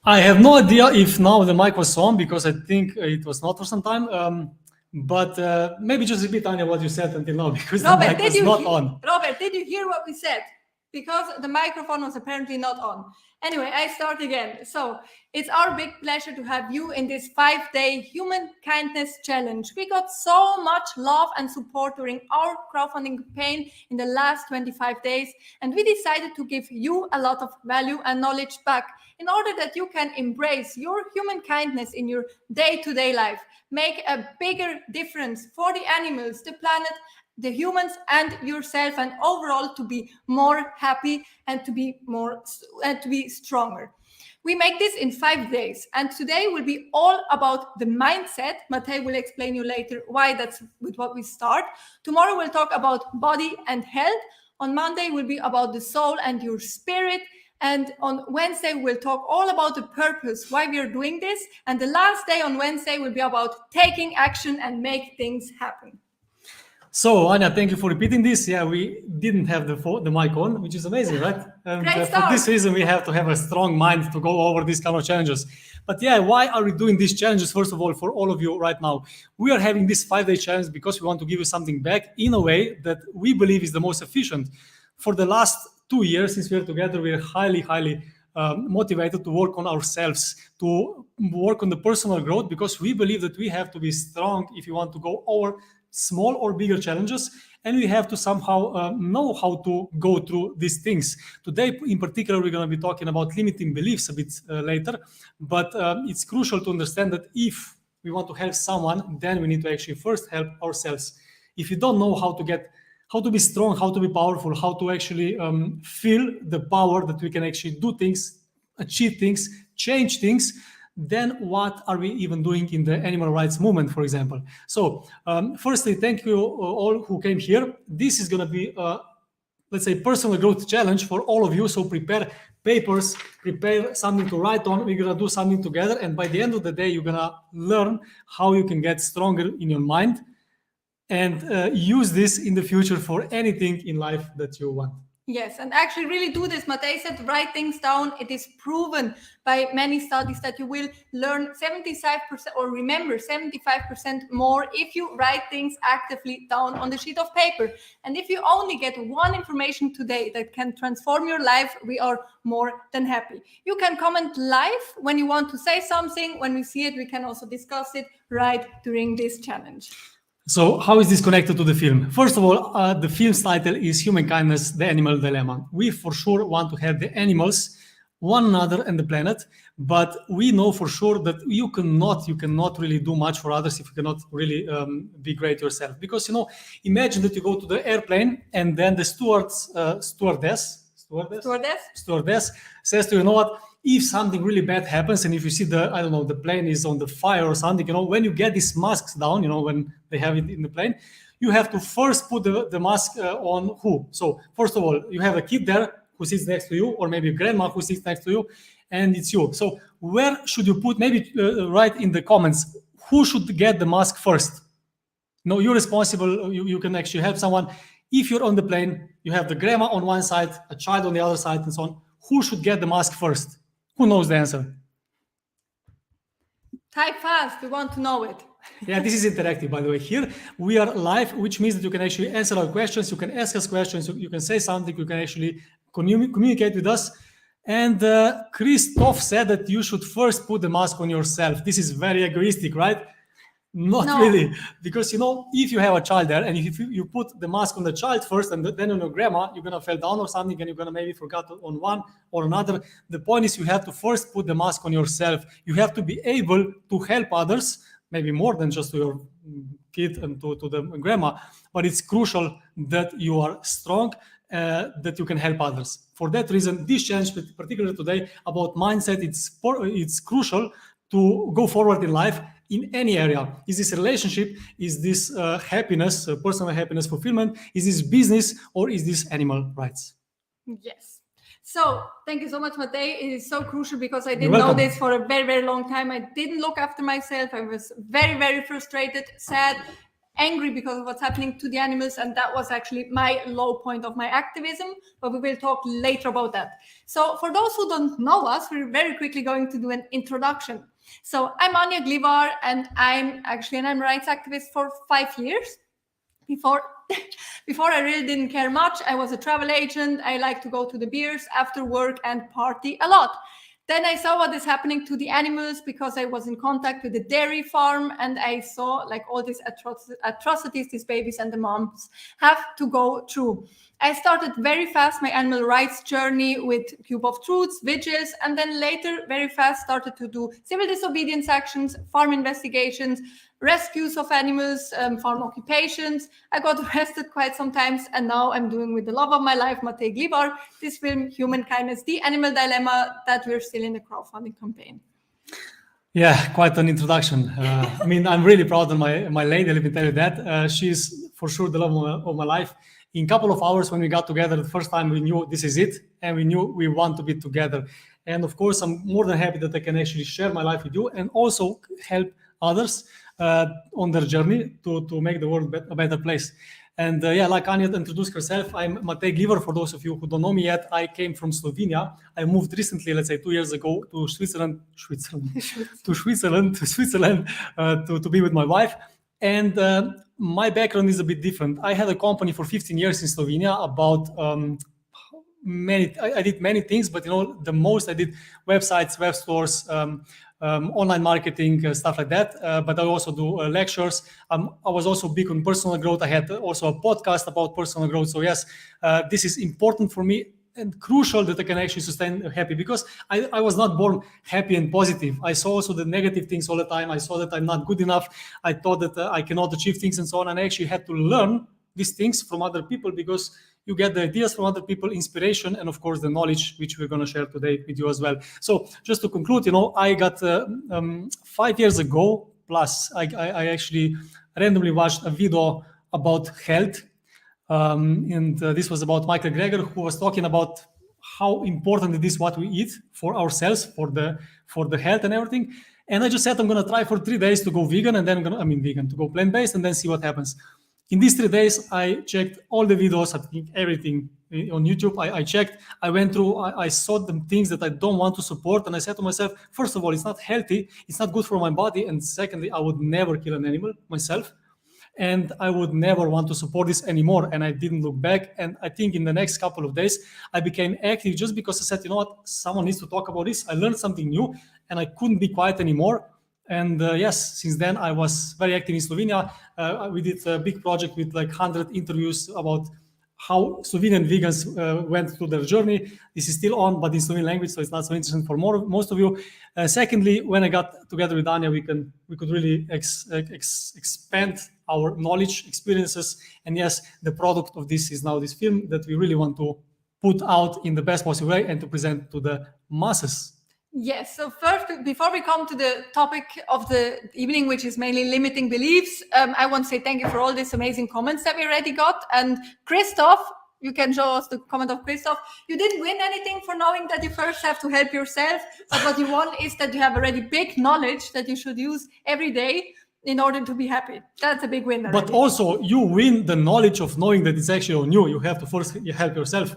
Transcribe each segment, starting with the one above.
I have no idea if now the mic was on, because I think it was not for some time. But maybe just repeat, Anya, what you said until now, because the mic was not on. Robert, did you hear what we said? Because the microphone was apparently not on. Anyway, I start again. So it's our big pleasure to have you in this 5-day Human Kindness Challenge. We got so much love and support during our crowdfunding campaign in the last 25 days, and we decided to give you a lot of value and knowledge back in order that you can embrace your human kindness in your day-to-day life, make a bigger difference for the animals, the planet, the humans, and yourself, and overall to be more happy and to be stronger. We make this in 5 days, and today will be all about the mindset. Matej will explain you later why that's with what we start. Tomorrow we'll talk about body and health. On Monday will be about the soul and your spirit. And on Wednesday, we'll talk all about the purpose, why we are doing this. And the last day on Wednesday will be about taking action and make things happen. So, Anya, thank you for repeating this. Yeah, we didn't have the mic on, which is amazing, right? And for this reason, we have to have a strong mind to go over these kind of challenges. But yeah, why are we doing these challenges? First of all, for all of you right now, we are having this 5-day challenge because we want to give you something back in a way that we believe is the most efficient. For the last 2 years, since we are together, we are highly motivated to work on ourselves, to work on the personal growth, because we believe that we have to be strong if you want to go over small or bigger challenges, and we have to somehow know how to go through these things. Today, in particular, we're going to be talking about limiting beliefs a bit later, but it's crucial to understand that if we want to help someone, then we need to actually first help ourselves. If you don't know how to be strong, how to be powerful, how to actually feel the power that we can actually do things, achieve things, change things, then what are we even doing in the animal rights movement, for example? So firstly, thank you all who came here. This is going to be, let's say, personal growth challenge for all of you. So prepare papers, prepare something to write on. We're going to do something together. And by the end of the day, you're going to learn how you can get stronger in your mind and use this in the future for anything in life that you want. Yes, and actually really do this. Matej said, write things down. It is proven by many studies that you will learn 75% or remember 75% more if you write things actively down on the sheet of paper. And if you only get one information today that can transform your life, we are more than happy. You can comment live when you want to say something. When we see it, we can also discuss it right during this challenge. So how is this connected to the film? First of all, the film's title is Humankindness, the Animal Dilemma. We for sure want to help the animals, one another, and the planet, but we know for sure that you cannot really do much for others if you cannot really be great yourself. Because, imagine that you go to the airplane and then the stewardess says to you, what? If something really bad happens and if you see the plane is on the fire or something, when you get these masks down, when they have it in the plane, you have to first put the mask on who? So first of all, you have a kid there who sits next to you, or maybe a grandma who sits next to you, and it's you. So where should you put, maybe write in the comments, who should get the mask first? No, you're responsible, you can actually help someone. If you're on the plane, you have the grandma on one side, a child on the other side, and so on. Who should get the mask first? Who knows the answer? Type fast, we want to know it. Yeah, this is interactive, by the way. Here we are live, which means that you can actually answer our questions, you can ask us questions, you can say something, you can actually communicate with us. And Christoph said that you should first put the mask on yourself. This is very egoistic, right? Not really, because if you have a child there and if you put the mask on the child first and then on your grandma, you're gonna fall down or something and you're gonna maybe forget on one or another. The point is you have to first put the mask on yourself. You have to be able to help others, maybe more than just to your kid and to the grandma, but it's crucial that you are strong, that you can help others. For that reason, this challenge, particularly today, about mindset, it's crucial to go forward in life. In any area. Is this relationship? Is this happiness, personal happiness, fulfillment? Is this business, or is this animal rights? Yes. So thank you so much, Matej. It is so crucial because I didn't know this for a very, very long time. I didn't look after myself. I was very, very frustrated, sad, angry because of what's happening to the animals, and that was actually my low point of my activism, but we will talk later about that. So for those who don't know us, we're very quickly going to do an introduction. So I'm Anja Glivar, and I'm actually an animal rights activist for 5 years. Before I really didn't care much. I was a travel agent. I like to go to the beers after work and party a lot. Then I saw what is happening to the animals because I was in contact with the dairy farm, and I saw like all these atrocities these babies and the moms have to go through. I started very fast my animal rights journey with Cube of Truths, vigils, and then later very fast started to do civil disobedience actions, farm investigations, rescues of animals, farm occupations. I got arrested quite sometimes, and now I'm doing with the love of my life, Matej Glivar, this film, Humankindness, The Animal Dilemma, that we're still in the crowdfunding campaign. Yeah, quite an introduction. I mean, I'm really proud of my lady, let me tell you that. She's for sure the love of my life. In a couple of hours when we got together the first time, we knew this is it, and we knew we want to be together. And of course, I'm more than happy that I can actually share my life with you and also help others on their journey to make the world a better place. And like Anja introduced herself, I'm Matej Glivar. For those of you who don't know me yet, I came from Slovenia. I moved recently, let's say 2 years ago, to Switzerland to be with my wife. And my background is a bit different. I had a company for 15 years in Slovenia about I did many things, but the most I did websites, web stores, online marketing, stuff like that. But I also do lectures. I was also big on personal growth. I had also a podcast about personal growth. So yes, this is important for me and crucial that I can actually sustain happy, because I was not born happy and positive. I saw also the negative things all the time. I saw that I'm not good enough. I thought that I cannot achieve things and so on. And I actually had to learn these things from other people, because you get the ideas from other people, inspiration, and of course the knowledge, which we're going to share today with you as well. So just to conclude, I got 5 years ago plus, I actually randomly watched a video about health. And this was about Michael Greger, who was talking about how important it is what we eat for ourselves, for the health and everything. And I just said, I'm going to try for 3 days to go vegan, and then to go plant-based, and then see what happens. In these 3 days, I checked all the videos, I think everything on YouTube. I checked, I went through, I saw the things that I don't want to support. And I said to myself, first of all, it's not healthy, it's not good for my body. And secondly, I would never kill an animal myself. And I would never want to support this anymore. And I didn't look back. And I think in the next couple of days, I became active just because I said, you know what, someone needs to talk about this. I learned something new and I couldn't be quiet anymore. And yes, since then I was very active in Slovenia. We did a big project with like 100 interviews about how Slovenian vegans went through their journey. This is still on, but in Slovenian language, so it's not so interesting for most of you. Secondly, when I got together with Anja, we could really expand our knowledge, experiences, and yes, the product of this is now this film that we really want to put out in the best possible way and to present to the masses. Yes, so first, before we come to the topic of the evening, which is mainly limiting beliefs, I want to say thank you for all these amazing comments that we already got. And Christoph, you can show us the comment of Christoph. You didn't win anything for knowing that you first have to help yourself, but what you won is that you have already big knowledge that you should use every day in order to be happy. That's a big win already. But also, you win the knowledge of knowing that it's actually on you. You have to first help yourself.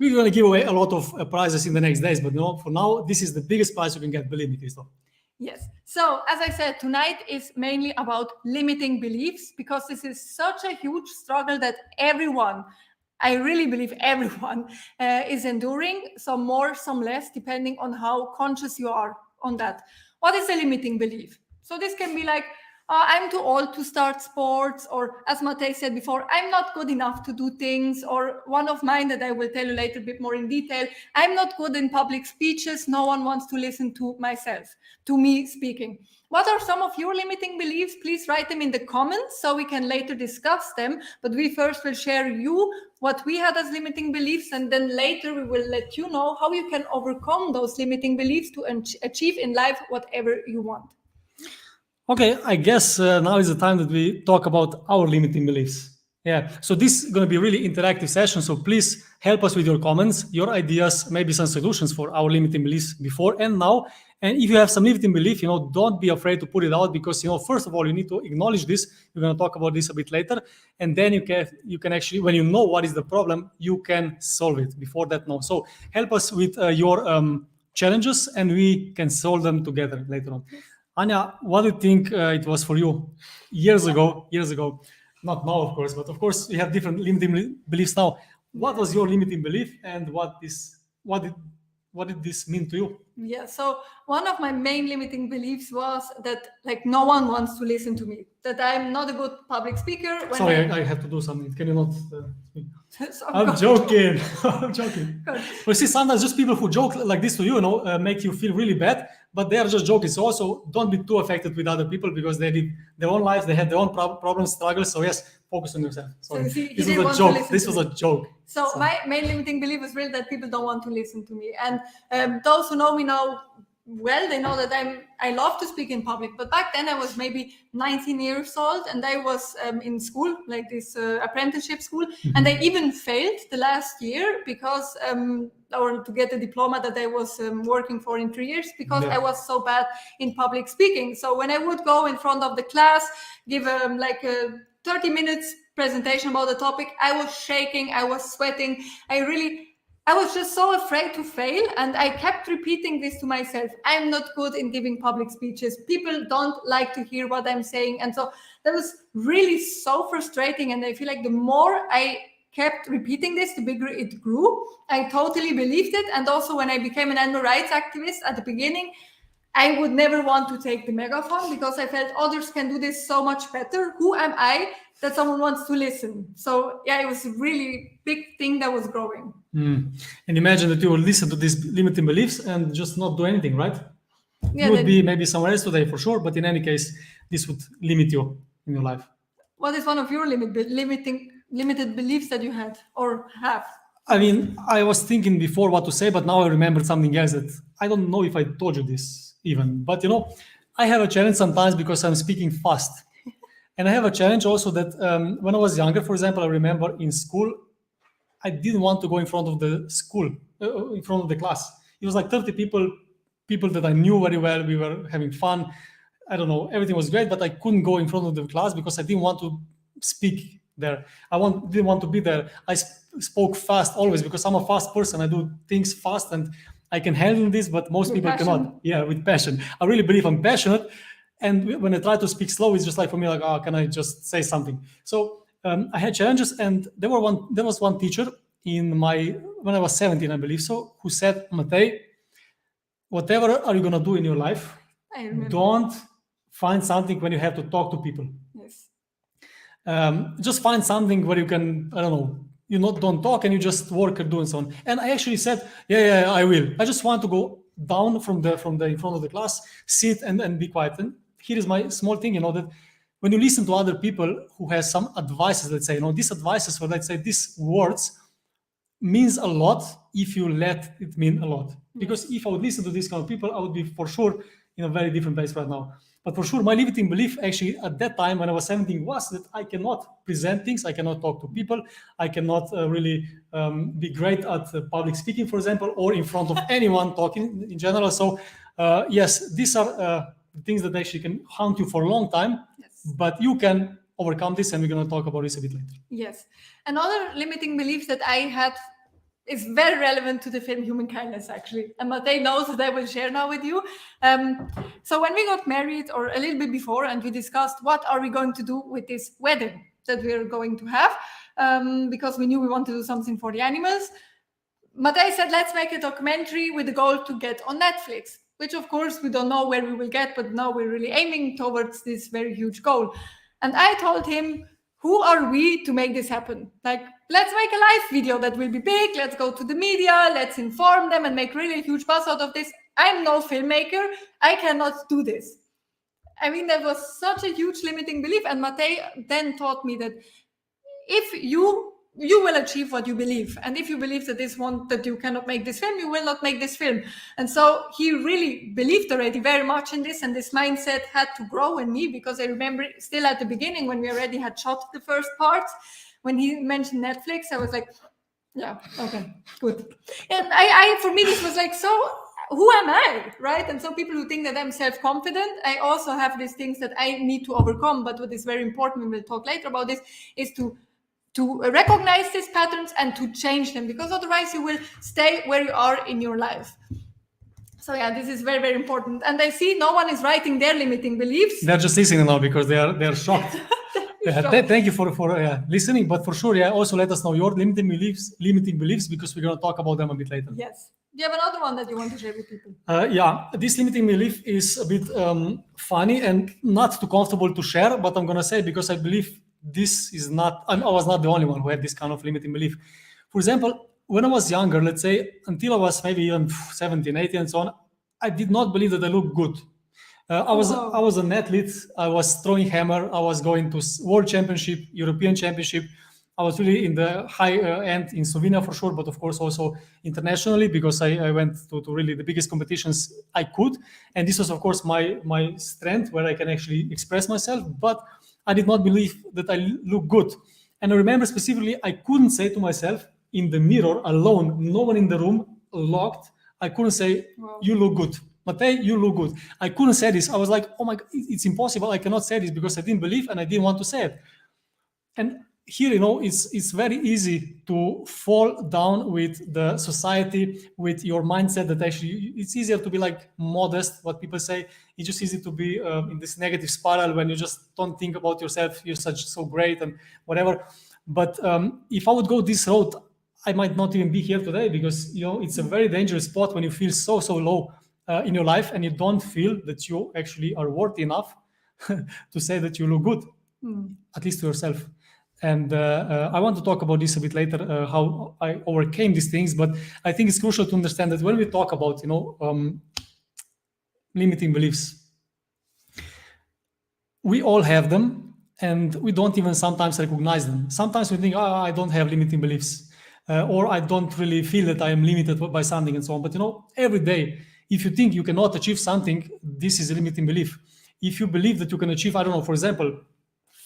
We're going to give away a lot of prizes in the next days, but for now, this is the biggest prize you can get, believe me, Christoph. Yes. So, as I said, tonight is mainly about limiting beliefs, because this is such a huge struggle that everyone, I really believe everyone, is enduring, some more, some less, depending on how conscious you are on that. What is a limiting belief? So this can be like, I'm too old to start sports, or as Matej said before, I'm not good enough to do things, or one of mine that I will tell you later a bit more in detail, I'm not good in public speeches, no one wants to listen to me speaking. What are some of your limiting beliefs? Please write them in the comments so we can later discuss them, but we first will share you what we had as limiting beliefs, and then later we will let you know how you can overcome those limiting beliefs to achieve in life whatever you want. Okay, I guess now is the time that we talk about our limiting beliefs. Yeah, so this is going to be a really interactive session. So please help us with your comments, your ideas, maybe some solutions for our limiting beliefs before and now. And if you have some limiting belief, don't be afraid to put it out, because, first of all, you need to acknowledge this. We're going to talk about this a bit later. And then you can actually, when you know what is the problem, you can solve it. Before that, no. So help us with your challenges, and we can solve them together later on. Anya, what do you think it was for you years ago? Not now, of course, but of course you have different limiting beliefs now. What was your limiting belief, and what did this mean to you? Yeah, so one of my main limiting beliefs was that no one wants to listen to me, that I'm not a good public speaker. Sorry, I have to do something. Can you not speak? So I'm joking. I'm joking. But see, sometimes just people who joke like this to you, make you feel really bad, but they are just joking. So also don't be too affected with other people, because they live their own lives, they have their own problems, struggles. So yes, focus on yourself. Sorry. So this was a joke. This was a joke. So my main limiting belief is really that people don't want to listen to me. And those who know me now well, they know that I love to speak in public. But back then I was maybe 19 years old, and I was in school, like this apprenticeship school, and I even failed the last year because or to get a diploma that I was working for in 3 years, because I was so bad in public speaking. So when I would go in front of the class, give a 30 minutes presentation about the topic, I was shaking, I was sweating, I was just so afraid to fail, and I kept repeating this to myself. I'm not good in giving public speeches. People don't like to hear what I'm saying. And so that was really so frustrating. And I feel like the more I kept repeating this, the bigger it grew. I totally believed it. And also when I became an animal rights activist at the beginning, I would never want to take the megaphone, because I felt others can do this so much better. Who am I that someone wants to listen? So yeah, it was a really big thing that was growing. And imagine that you will listen to these limiting beliefs and just not do anything, right? Yeah, you would be maybe somewhere else today for sure, but in any case, this would limit you in your life. What is one of your limited beliefs that you had or have? I mean, I was thinking before what to say, but now I remembered something else that I don't know if I told you this even. But I have a challenge sometimes because I'm speaking fast. And I have a challenge also that when I was younger, for example, I remember in school, I didn't want to go in front of the school, in front of the class. It was like 30 people that I knew very well. We were having fun. I don't know, everything was great, but I couldn't go in front of the class because I didn't want to speak there. Didn't want to be there. I spoke fast always because I'm a fast person. I do things fast and I can handle this, but most people cannot. Yeah, with passion. I really believe I'm passionate. And when I try to speak slow, it's just like for me, like, oh, can I just say something? So I had challenges, and there was one teacher when I was 17, I believe so, who said, Matej, whatever are you going to do in your life, don't find something when you have to talk to people. Yes. Just find something where you can, I don't know, don't talk and you just work or do and so on. And I actually said, yeah, I will. I just want to go down from in front of the class, sit and be quiet. And here is my small thing, that when you listen to other people who have some advices, let's say, these advices, or let's say these words means a lot if you let it mean a lot. Because if I would listen to these kind of people, I would be for sure in a very different place right now. But for sure, my limiting belief actually at that time when I was 17 was that I cannot present things, I cannot talk to people, I cannot really be great at public speaking, for example, or in front of anyone talking in general. So yes, these are things that actually can haunt you for a long time, but you can overcome this, and we're going to talk about this a bit later. Yes. Another limiting belief that I had is very relevant to the film Humankindness, actually. And Matej knows that I will share now with you. So when we got married, or a little bit before, and we discussed what are we going to do with this wedding that we're going to have, because we knew we want to do something for the animals, Matej said, let's make a documentary with the goal to get on Netflix, which of course we don't know where we will get, but now we're really aiming towards this very huge goal. And I told him, who are we to make this happen? Like, let's make a live video that will be big. Let's go to the media. Let's inform them and make really a huge buzz out of this. I'm no filmmaker. I cannot do this. I mean, that was such a huge limiting belief. And Matej then taught me that if you will achieve what you believe. And if you believe that you cannot make this film, you will not make this film. And so he really believed already very much in this. And this mindset had to grow in me, because I remember still at the beginning when we already had shot the first parts, when he mentioned Netflix, I was like, yeah, okay, good. And for me, this was like, so who am I, right? And so people who think that I'm self-confident, I also have these things that I need to overcome. But what is very important, and we'll talk later about this, is to recognize these patterns and to change them, because otherwise you will stay where you are in your life. So yeah, this is very, very important. And I see no one is writing their limiting beliefs. They're just listening now because they're shocked. Thank you for listening, but for sure, also let us know your limiting beliefs, because we're going to talk about them a bit later. Yes. Do you have another one that you want to share with people? This limiting belief is a bit funny and not too comfortable to share, but I'm going to say because I believe this is not, I was not the only one who had this kind of limiting belief. For example, when I was younger, let's say, until I was maybe even 17, 18 and so on, I did not believe that I looked good. I was an athlete. I was throwing hammer. I was going to World Championship, European Championship. I was really in the high end in Slovenia for sure, but of course also internationally, because I went to really the biggest competitions I could. And this was, of course, my strength, where I can actually express myself. But I did not believe that I look good. And I remember specifically, I couldn't say to myself in the mirror alone, no one in the room, locked, I couldn't say, you look good. Matej, you look good. I couldn't say this. I was like, oh my God, it's impossible. I cannot say this because I didn't believe and I didn't want to say it. And here, it's very easy to fall down with the society, with your mindset that actually it's easier to be like modest, what people say. It's just easy to be in this negative spiral when you just don't think about yourself. You're so great and whatever. But if I would go this road, I might not even be here today, because it's a very dangerous spot when you feel so low in your life and you don't feel that you actually are worthy enough to say that you look good, at least to yourself. And I want to talk about this a bit later, how I overcame these things. But I think it's crucial to understand that when we talk about limiting beliefs, we all have them, and we don't even sometimes recognize them. Sometimes we think, I don't have limiting beliefs. Or I don't really feel that I am limited by something and so on. But every day, if you think you cannot achieve something, this is a limiting belief. If you believe that you can achieve, I don't know, for example,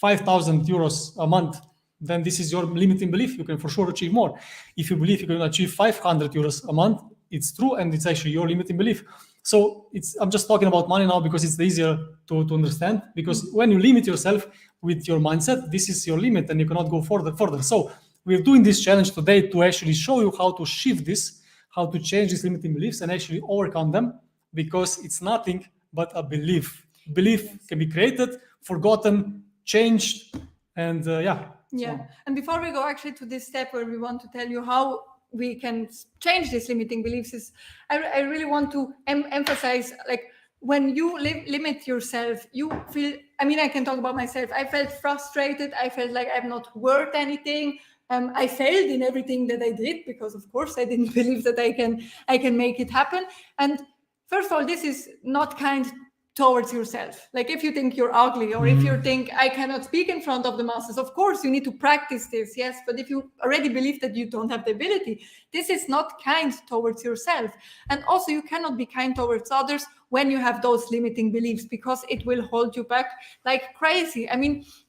5,000 euros a month, then this is your limiting belief. You can for sure achieve more. If you believe you can achieve 500 euros a month, it's true, and it's actually your limiting belief. So I'm just talking about money now because it's easier to understand. Because when you limit yourself with your mindset, this is your limit, and you cannot go further. So we're doing this challenge today to actually show you how to shift this, how to change these limiting beliefs and actually overcome them, because it's nothing but a belief. Belief can be created, forgotten, changed, and And before we go actually to this step where we want to tell you how we can change these limiting beliefs, I really want to emphasize, like, when you limit yourself, you feel, I can talk about myself. I felt frustrated. I felt like I'm not worth anything. I failed in everything that I did, because of course I didn't believe that I can make it happen. And first of all, this is not kind towards yourself. Like, if you think you're ugly, or if you think I cannot speak in front of the masses, of course you need to practice this, yes. But if you already believe that you don't have the ability, this is not kind towards yourself. And also, you cannot be kind towards others when you have those limiting beliefs, because it will hold you back like crazy.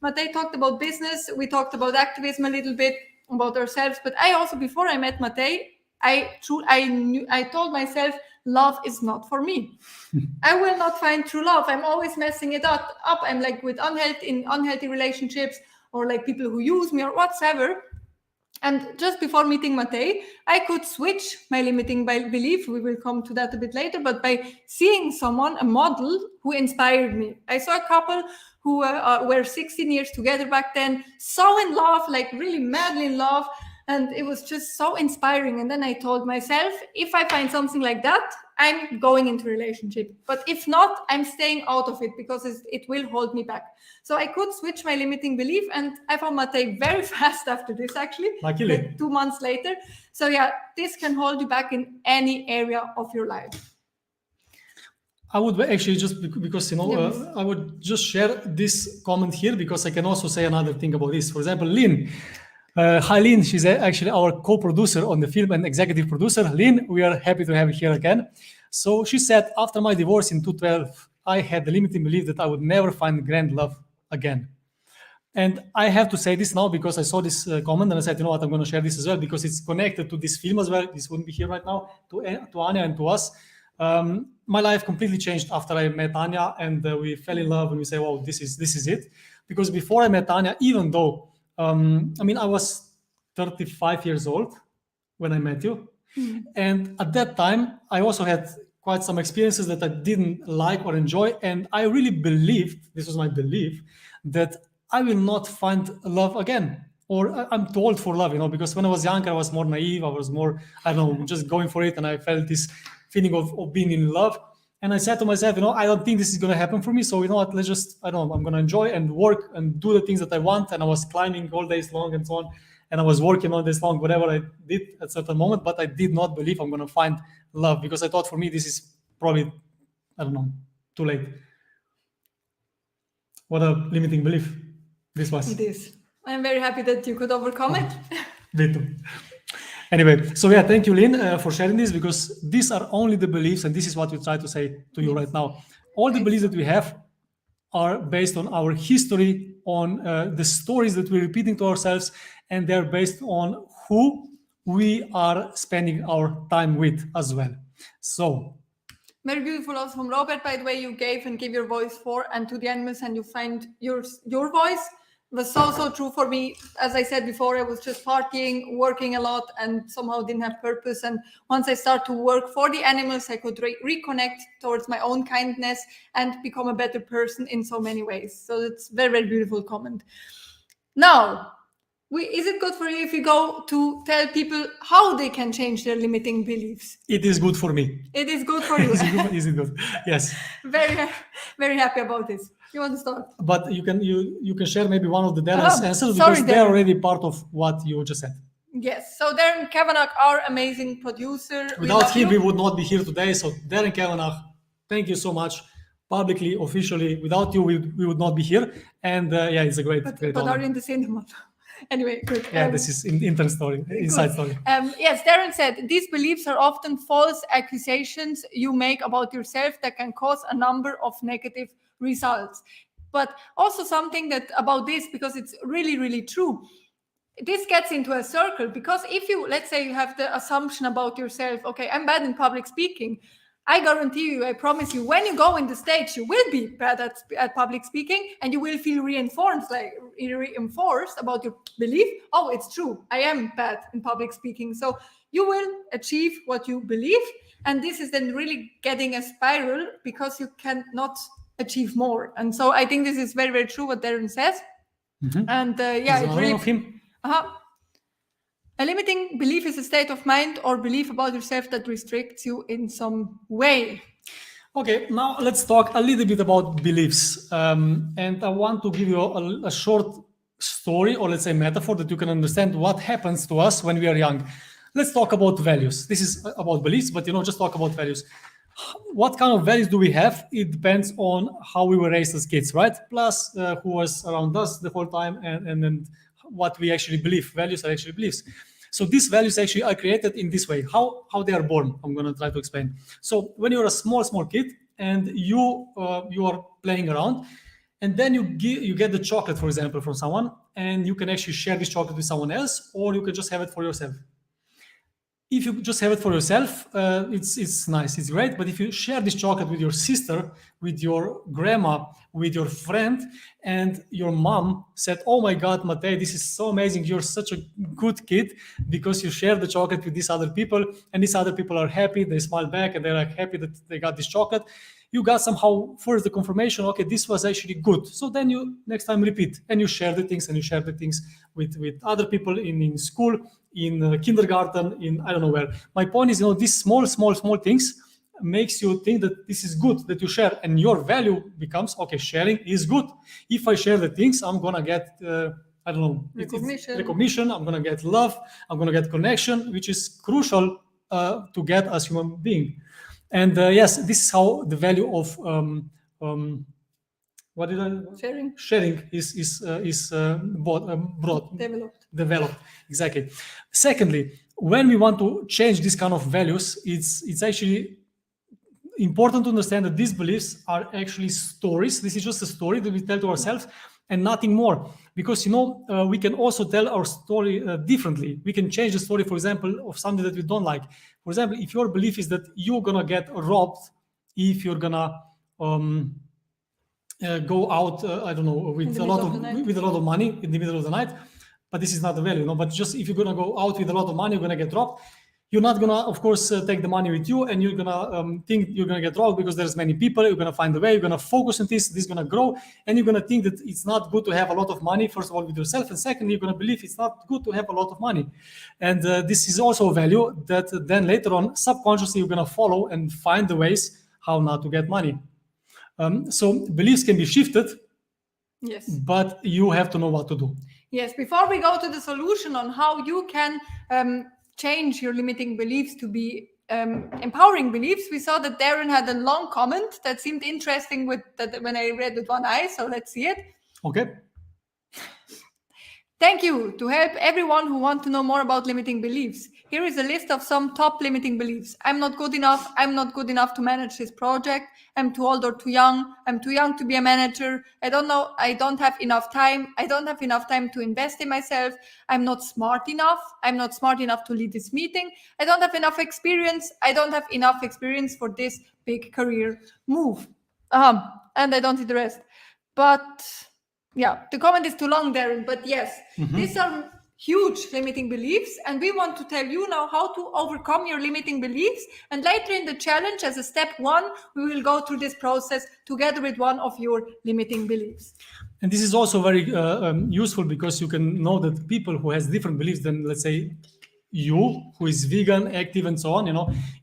Matej talked about business, we talked about activism a little bit, about ourselves, but I also, before I met Matej, I told myself, love is not for me. I will not find true love. I'm always messing it up. I'm like with unhealthy relationships, or like people who use me or whatsoever. And just before meeting Matej, I could switch my limiting belief. We will come to that a bit later, but by seeing someone, a model who inspired me. I saw a couple who were 16 years together back then, so in love, like really madly in love. And it was just so inspiring. And then I told myself, if I find something like that, I'm going into a relationship. But if not, I'm staying out of it, because it will hold me back. So I could switch my limiting belief. And I found Matej very fast after this, actually. Luckily. Like 2 months later. So yeah, this can hold you back in any area of your life. I would actually just, because, I would just share this comment here, because I can also say another thing about this. For example, Lynn. Hi, Lynn. She's actually our co-producer on the film and executive producer. Lynn, we are happy to have you here again. So she said, after my divorce in 2012, I had the limiting belief that I would never find grand love again. And I have to say this now, because I saw this comment and I said, you know what, I'm going to share this as well, because it's connected to this film as well. This wouldn't be here right now, to Anya and to us. My life completely changed after I met Anya, and we fell in love, and we say, "Wow, this is it." Because before I met Anya, even though I was 35 years old when I met you, and at that time I also had quite some experiences that I didn't like or enjoy, and I really believed, this was my belief, that I will not find love again, or I'm too old for love, because when I was younger I was more naive, I was more, I don't know, just going for it, and I felt this feeling of being in love. And I said to myself, I don't think this is going to happen for me. So, what, let's just, I don't know, I'm going to enjoy and work and do the things that I want. And I was climbing all days long and so on. And I was working all days long, whatever I did at a certain moment. But I did not believe I'm going to find love, because I thought for me, this is probably, I don't know, too late. What a limiting belief this was. It is. I'm very happy that you could overcome it. Me too. Anyway, so yeah, thank you, Lynn, for sharing this, because these are only the beliefs, and this is what we try to say to you right now. All the beliefs that we have are based on our history, on the stories that we're repeating to ourselves, and they're based on who we are spending our time with as well. So, very beautiful also from Robert, by the way, you gave your voice for and to the animals, and you find your voice. Was so true for me. As I said before, I was just partying, working a lot, and somehow didn't have purpose. And once I start to work for the animals, I could reconnect towards my own kindness and become a better person in so many ways. So it's very, very beautiful comment. Now, is it good for you if you go to tell people how they can change their limiting beliefs? It is good for me. It is good for you. Is it good? Yes. Very, very happy about this. You want to start? But you can share maybe one of the Darren's answers, because they're already part of what you just said. Yes. So Darren Kavanagh, our amazing producer. Without him, we would not be here today. So Darren Kavanagh, thank you so much. Publicly, officially, without you, we would not be here. And it's a great But honor. are you in the cinema? Anyway, good. Yeah, this is inside story. Yes, Darren said, these beliefs are often false accusations you make about yourself that can cause a number of negative results. But also something that about this, because it's really, really true, this gets into a circle, because if you, let's say you have the assumption about yourself, okay, I'm bad in public speaking, I guarantee you, I promise you, when you go in the stage, you will be bad at public speaking, and you will feel reinforced about your belief. Oh, it's true, I am bad in public speaking. So you will achieve what you believe, and this is then really getting a spiral, because you cannot achieve more. And so I think this is very, very true what Darren says. Mm-hmm. And it's really of him. A limiting belief is a state of mind or belief about yourself that restricts you in some way. Okay, now let's talk a little bit about beliefs. And I want to give you a short story, or let's say metaphor, that you can understand what happens to us when we are young. Let's talk about values. This is about beliefs, but just talk about values. What kind of values do we have? It depends on how we were raised as kids, right? Plus who was around us the whole time, and then what we actually believe. Values are actually beliefs. So these values actually are created in this way. How they are born, I'm going to try to explain. So when you're a small kid and you are playing around, and then you get the chocolate, for example, from someone, and you can actually share this chocolate with someone else, or you can just have it for yourself. If you just have it for yourself, it's nice, it's great. But if you share this chocolate with your sister, with your grandma, with your friend, and your mom said, "Oh my God, Matej, this is so amazing. You're such a good kid because you share the chocolate with these other people, and these other people are happy. They smile back, and they're like happy that they got this chocolate." You got somehow first the confirmation, okay, this was actually good. So then you next time repeat, and you share the things, with other people in school, in kindergarten, in I don't know where. My point is, these small things makes you think that this is good that you share, and your value becomes, okay, sharing is good. If I share the things, I'm gonna get I don't know, recognition. I'm gonna get love. I'm gonna get connection, which is crucial to get as human being. And yes, this is how the value of sharing is developed. Exactly. Secondly, when we want to change this kind of values, it's actually important to understand that these beliefs are actually stories. This is just a story that we tell to ourselves and nothing more. Because, we can also tell our story differently. We can change the story, for example, of something that we don't like. For example, if your belief is that you're going to get robbed if you're going to go out, I don't know, with a lot of money in the middle of the night, but this is not the value, but just if you're going to go out with a lot of money, you're going to get robbed. You're not going to, of course, take the money with you, and you're going to think you're going to get robbed because there's many people. You're going to find a way. You're going to focus on this. This is going to grow, and you're going to think that it's not good to have a lot of money, first of all, with yourself, and secondly, you're going to believe it's not good to have a lot of money. And this is also a value that then later on, subconsciously, you're going to follow and find the ways how not to get money. So beliefs can be shifted, yes, but you have to know what to do. Yes, before we go to the solution on how you can change your limiting beliefs to be empowering beliefs, we saw that Darren had a long comment that seemed interesting when I read with one eye, so let's see it. Okay. Thank you. To help everyone who wants to know more about limiting beliefs, here is a list of some top limiting beliefs. I'm not good enough. I'm not good enough to manage this project. I'm too old or too young. I'm too young to be a manager. I don't know. I don't have enough time. I don't have enough time to invest in myself. I'm not smart enough. I'm not smart enough to lead this meeting. I don't have enough experience. I don't have enough experience for this big career move. And I don't see the rest. But yeah, the comment is too long, Darren, but yes, these are huge limiting beliefs, and we want to tell you now how to overcome your limiting beliefs. And later in the challenge, as a step 1, we will go through this process together with one of your limiting beliefs. And this is also very useful because you can know that people who has different beliefs than, let's say, you, who is vegan, active, and so on,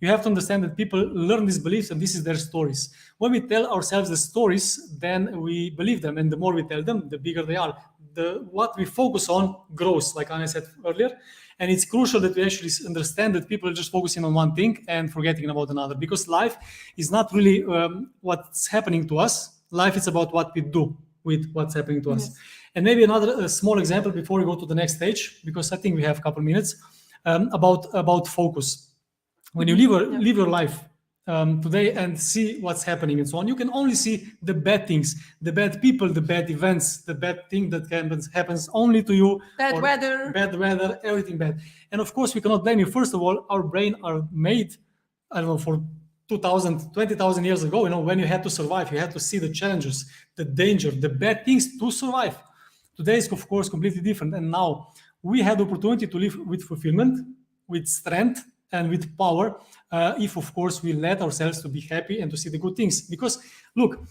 you have to understand that people learn these beliefs and this is their stories. When we tell ourselves the stories, then we believe them, and the more we tell them, the bigger they are. What we focus on grows, like Anna said earlier, and it's crucial that we actually understand that people are just focusing on one thing and forgetting about another, because life is not really what's happening to us. Life is about what we do with what's happening to us. And maybe another small example before we go to the next stage, because I think we have a couple minutes. About focus. When you live your life today and see what's happening and so on, you can only see the bad things, the bad people, the bad events, the bad thing that happens only to you. Bad weather, everything bad. And of course, we cannot blame you. First of all, our brain are made, I don't know, for 20,000 years ago, when you had to survive, you had to see the challenges, the danger, the bad things to survive. Today is, of course, completely different. And now we have the opportunity to live with fulfillment, with strength, and with power, if, of course, we let ourselves to be happy and to see the good things. Because, look,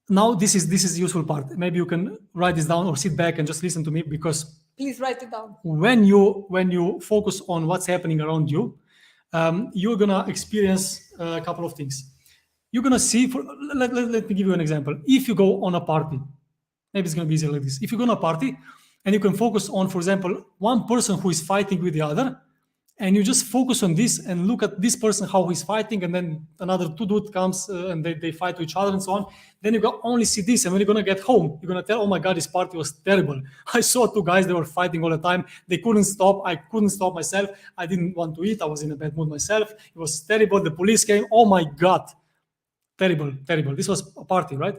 now this is the useful part. Maybe you can write this down or sit back and just listen to me, because please write it down. When you focus on what's happening around you, you're gonna experience a couple of things. You're gonna see. Let me give you an example. If you go on a party, maybe it's gonna be easier like this. If you go on a party, and you can focus on, for example, one person who is fighting with the other, and you just focus on this and look at this person, how he's fighting, and then another two dude comes and they fight to each other and so on. Then you can only see this, and when you're going to get home, you're going to tell, oh my God, this party was terrible. I saw two guys, they were fighting all the time. They couldn't stop. I couldn't stop myself. I didn't want to eat. I was in a bad mood myself. It was terrible. The police came. Oh my God. Terrible, terrible. This was a party, right?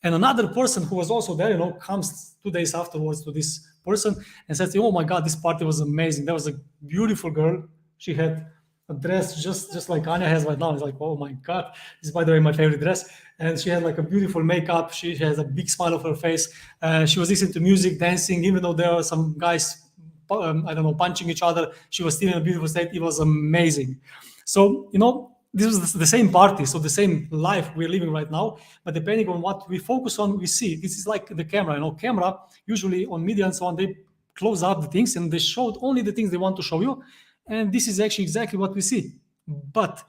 And another person who was also there, comes 2 days afterwards to this person and says, oh my God, this party was amazing. There was a beautiful girl. She had a dress just like Anya has right now. It's like, oh my God, this is, by the way, my favorite dress. And she had like a beautiful makeup. She has a big smile on her face. She was listening to music, dancing, even though there were some guys, punching each other. She was still in a beautiful state. It was amazing. So, this was the same party, so the same life we're living right now, but depending on what we focus on, we see. This is like the camera. Camera, usually on media and so on, they close up the things and they showed only the things they want to show you. And this is actually exactly what we see. But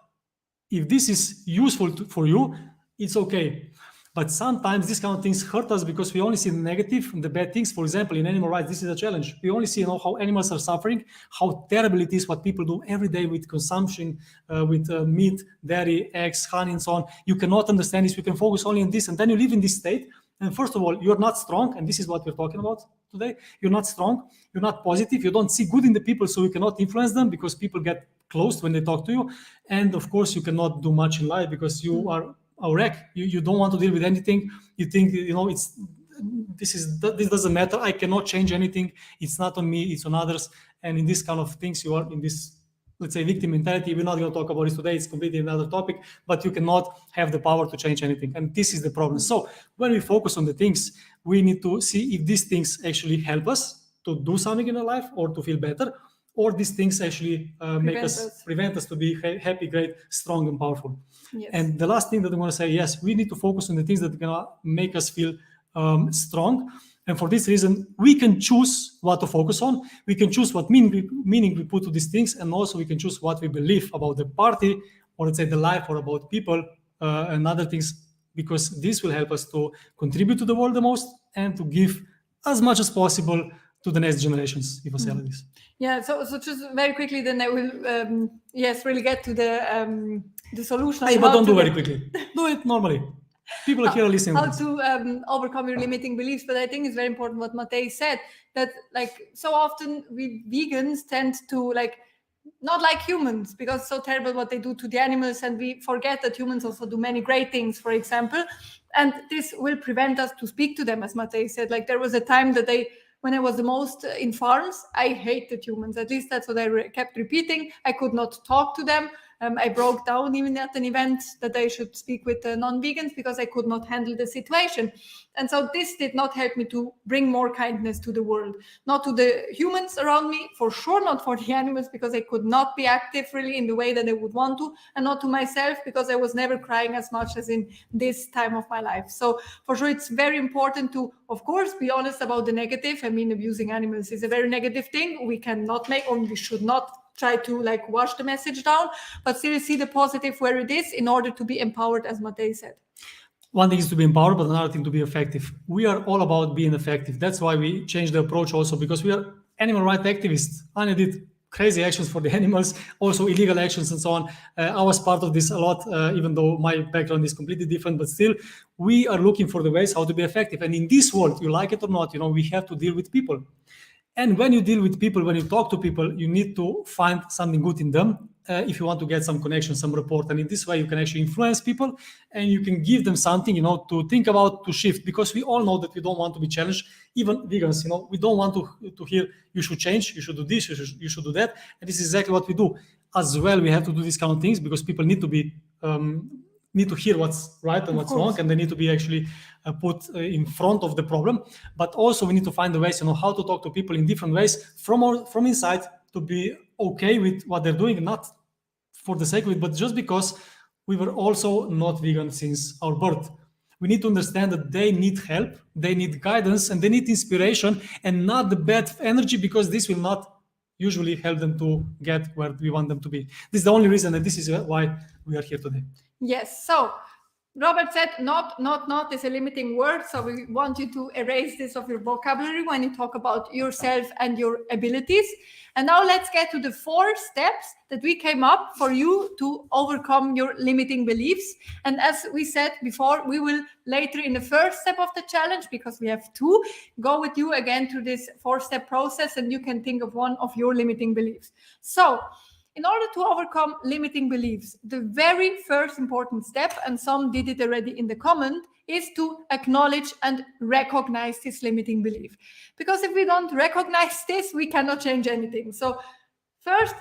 if this is useful for you, it's okay. But sometimes these kind of things hurt us because we only see the negative and the bad things. For example, in animal rights, this is a challenge. We only see how animals are suffering, how terrible it is what people do every day with consumption, with meat, dairy, eggs, honey, and so on. You cannot understand this. You can focus only on this. And then you live in this state. And first of all, you're not strong. And this is what we're talking about today. You're not strong. You're not positive. You don't see good in the people, so you cannot influence them because people get closed when they talk to you. And of course, you cannot do much in life because you are a wreck. You don't want to deal with anything. You think, this doesn't matter. I cannot change anything. It's not on me, it's on others. And in this kind of things, you are in this, let's say, victim mentality. We're not going to talk about this today. It's completely another topic, but you cannot have the power to change anything. And this is the problem. So when we focus on the things, we need to see if these things actually help us to do something in our life or to feel better, or these things actually prevent us to be happy, great, strong, and powerful. Yes. And the last thing that I'm going to say, yes, we need to focus on the things that are going to make us feel strong. And for this reason, we can choose what to focus on. We can choose what meaning we put to these things, and also we can choose what we believe about the party, or let's say the life, or about people and other things, because this will help us to contribute to the world the most and to give as much as possible to the next generations, if I say like this. Yeah, so just very quickly, then I will, really get to the solution. Hey, but don't do very quickly. Do it normally. People are here listening. How to overcome your limiting beliefs. But I think it's very important what Matej said, that like so often we vegans tend to not like humans because it's so terrible what they do to the animals, and we forget that humans also do many great things, for example. And this will prevent us to speak to them, as Matej said. Like there was a time that when I was the most in farms, I hated humans. At least that's what I kept repeating. I could not talk to them. I broke down even at an event that I should speak with non-vegans because I could not handle the situation. And so this did not help me to bring more kindness to the world, not to the humans around me, for sure not for the animals, because I could not be active really in the way that I would want to, and not to myself because I was never crying as much as in this time of my life. So for sure, it's very important to, of course, be honest about the negative. I mean, abusing animals is a very negative thing. We cannot make, or we should not try to wash the message down, but still see the positive where it is in order to be empowered, as Matej said. One thing is to be empowered, but another thing to be effective. We are all about being effective. That's why we changed the approach also, because we are animal rights activists. Anya did crazy actions for the animals, also illegal actions and so on. I was part of this a lot, even though my background is completely different, but still we are looking for the ways how to be effective. And in this world, you like it or not, we have to deal with people. And when you deal with people, when you talk to people, you need to find something good in them if you want to get some connection, some rapport. And in this way, you can actually influence people and you can give them something, to think about, to shift, because we all know that we don't want to be challenged. Even vegans, we don't want to hear you should change, you should do this, you should do that. And this is exactly what we do. As well, we have to do these kind of things because people need to be need to hear what's right and what's wrong, and they need to be actually put in front of the problem. But also we need to find the ways, how to talk to people in different ways from inside, to be okay with what they're doing, not for the sake of it, but just because we were also not vegan since our birth. We need to understand that they need help, they need guidance, and they need inspiration, and not the bad energy, because this will not usually help them to get where we want them to be. This is the only reason, and this is why we are here today. Yes. So Robert said not is a limiting word. So we want you to erase this of your vocabulary when you talk about yourself and your abilities. And now let's get to the 4 steps that we came up for you to overcome your limiting beliefs. And as we said before, we will later in the first step of the challenge, because we have 2, go with you again through this 4-step process, and you can think of one of your limiting beliefs. So in order to overcome limiting beliefs, the very first important step, and some did it already in the comment, is to acknowledge and recognize this limiting belief. Because if we don't recognize this, we cannot change anything. So first,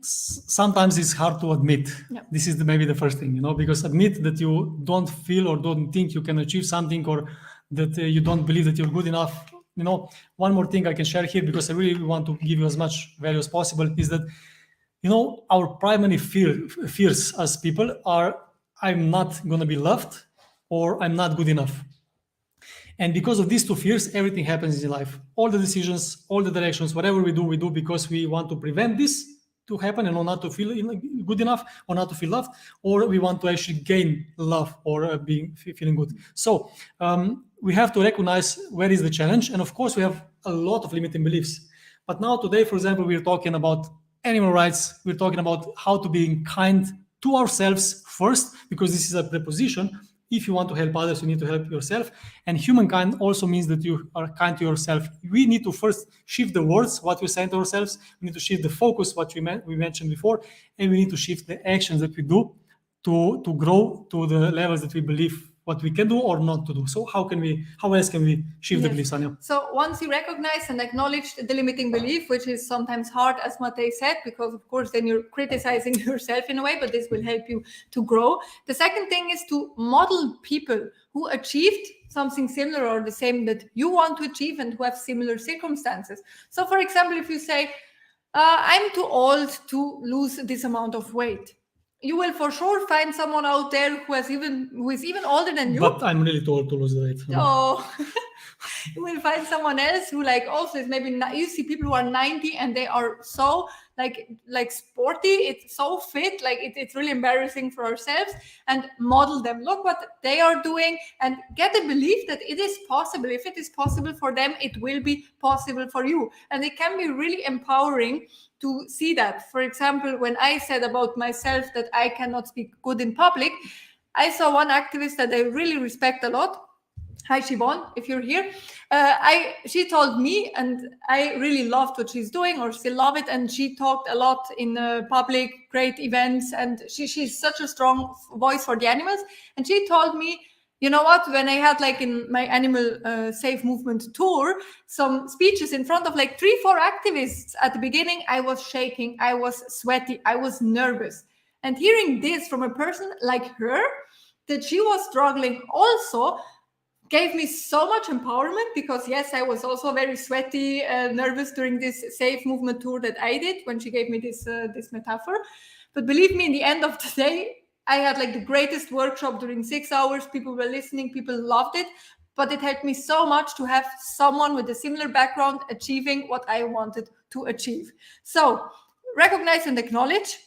sometimes it's hard to admit. This is maybe the first thing, because admit that you don't feel or don't think you can achieve something, or that you don't believe that you're good enough. One more thing I can share here, because I really want to give you as much value as possible, is that our primary fears as people are, I'm not going to be loved, or I'm not good enough. And because of these 2 fears, everything happens in life. All the decisions, all the directions, whatever we do because we want to prevent this to happen, and not to feel good enough, or not to feel loved, or we want to actually gain love, or feeling good. So we have to recognize where is the challenge. And of course, we have a lot of limiting beliefs. But now today, for example, we're talking about animal rights. We're talking about how to be kind to ourselves first, because this is a preposition, if you want to help others, you need to help yourself. And humankind also means that you are kind to yourself. We need to first shift the words, what we say to ourselves. We need to shift the focus, what we mentioned before, and we need to shift the actions that we do to grow to the levels that we believe what we can do or not to do. So how else can we shift the beliefs, Anya? So once you recognize and acknowledge the limiting belief, which is sometimes hard, as Matej said, because of course then you're criticizing yourself in a way, but this will help you to grow. The second thing is to model people who achieved something similar or the same that you want to achieve and who have similar circumstances. So for example, if you say, I'm too old to lose this amount of weight, you will for sure find someone out there who is even older than you. But I'm really too old to lose the weight. Oh, you will find someone else who also is maybe you see people who are 90 and they are so like sporty, it's so fit, it's really embarrassing for ourselves, and model them, look what they are doing, and get the belief that it is possible. If it is possible for them, it will be possible for you. And it can be really empowering to see that. For example, when I said about myself that I cannot speak good in public, I saw one activist that I really respect a lot. Hi, Siobhan, if you're here. She told me, and I really loved what she's doing, or still love it. And she talked a lot in public, great events, and she's such a strong voice for the animals. And she told me, you know what, when I had in my animal safe movement tour, some speeches in front of 3-4 activists at the beginning, I was shaking, I was sweaty, I was nervous. And hearing this from a person like her, that she was struggling also, gave me so much empowerment, because yes, I was also very sweaty, nervous during this safe movement tour that I did when she gave me this metaphor. But believe me, in the end of the day, I had the greatest workshop during 6 hours. People were listening, people loved it, but it helped me so much to have someone with a similar background achieving what I wanted to achieve. So recognize and acknowledge,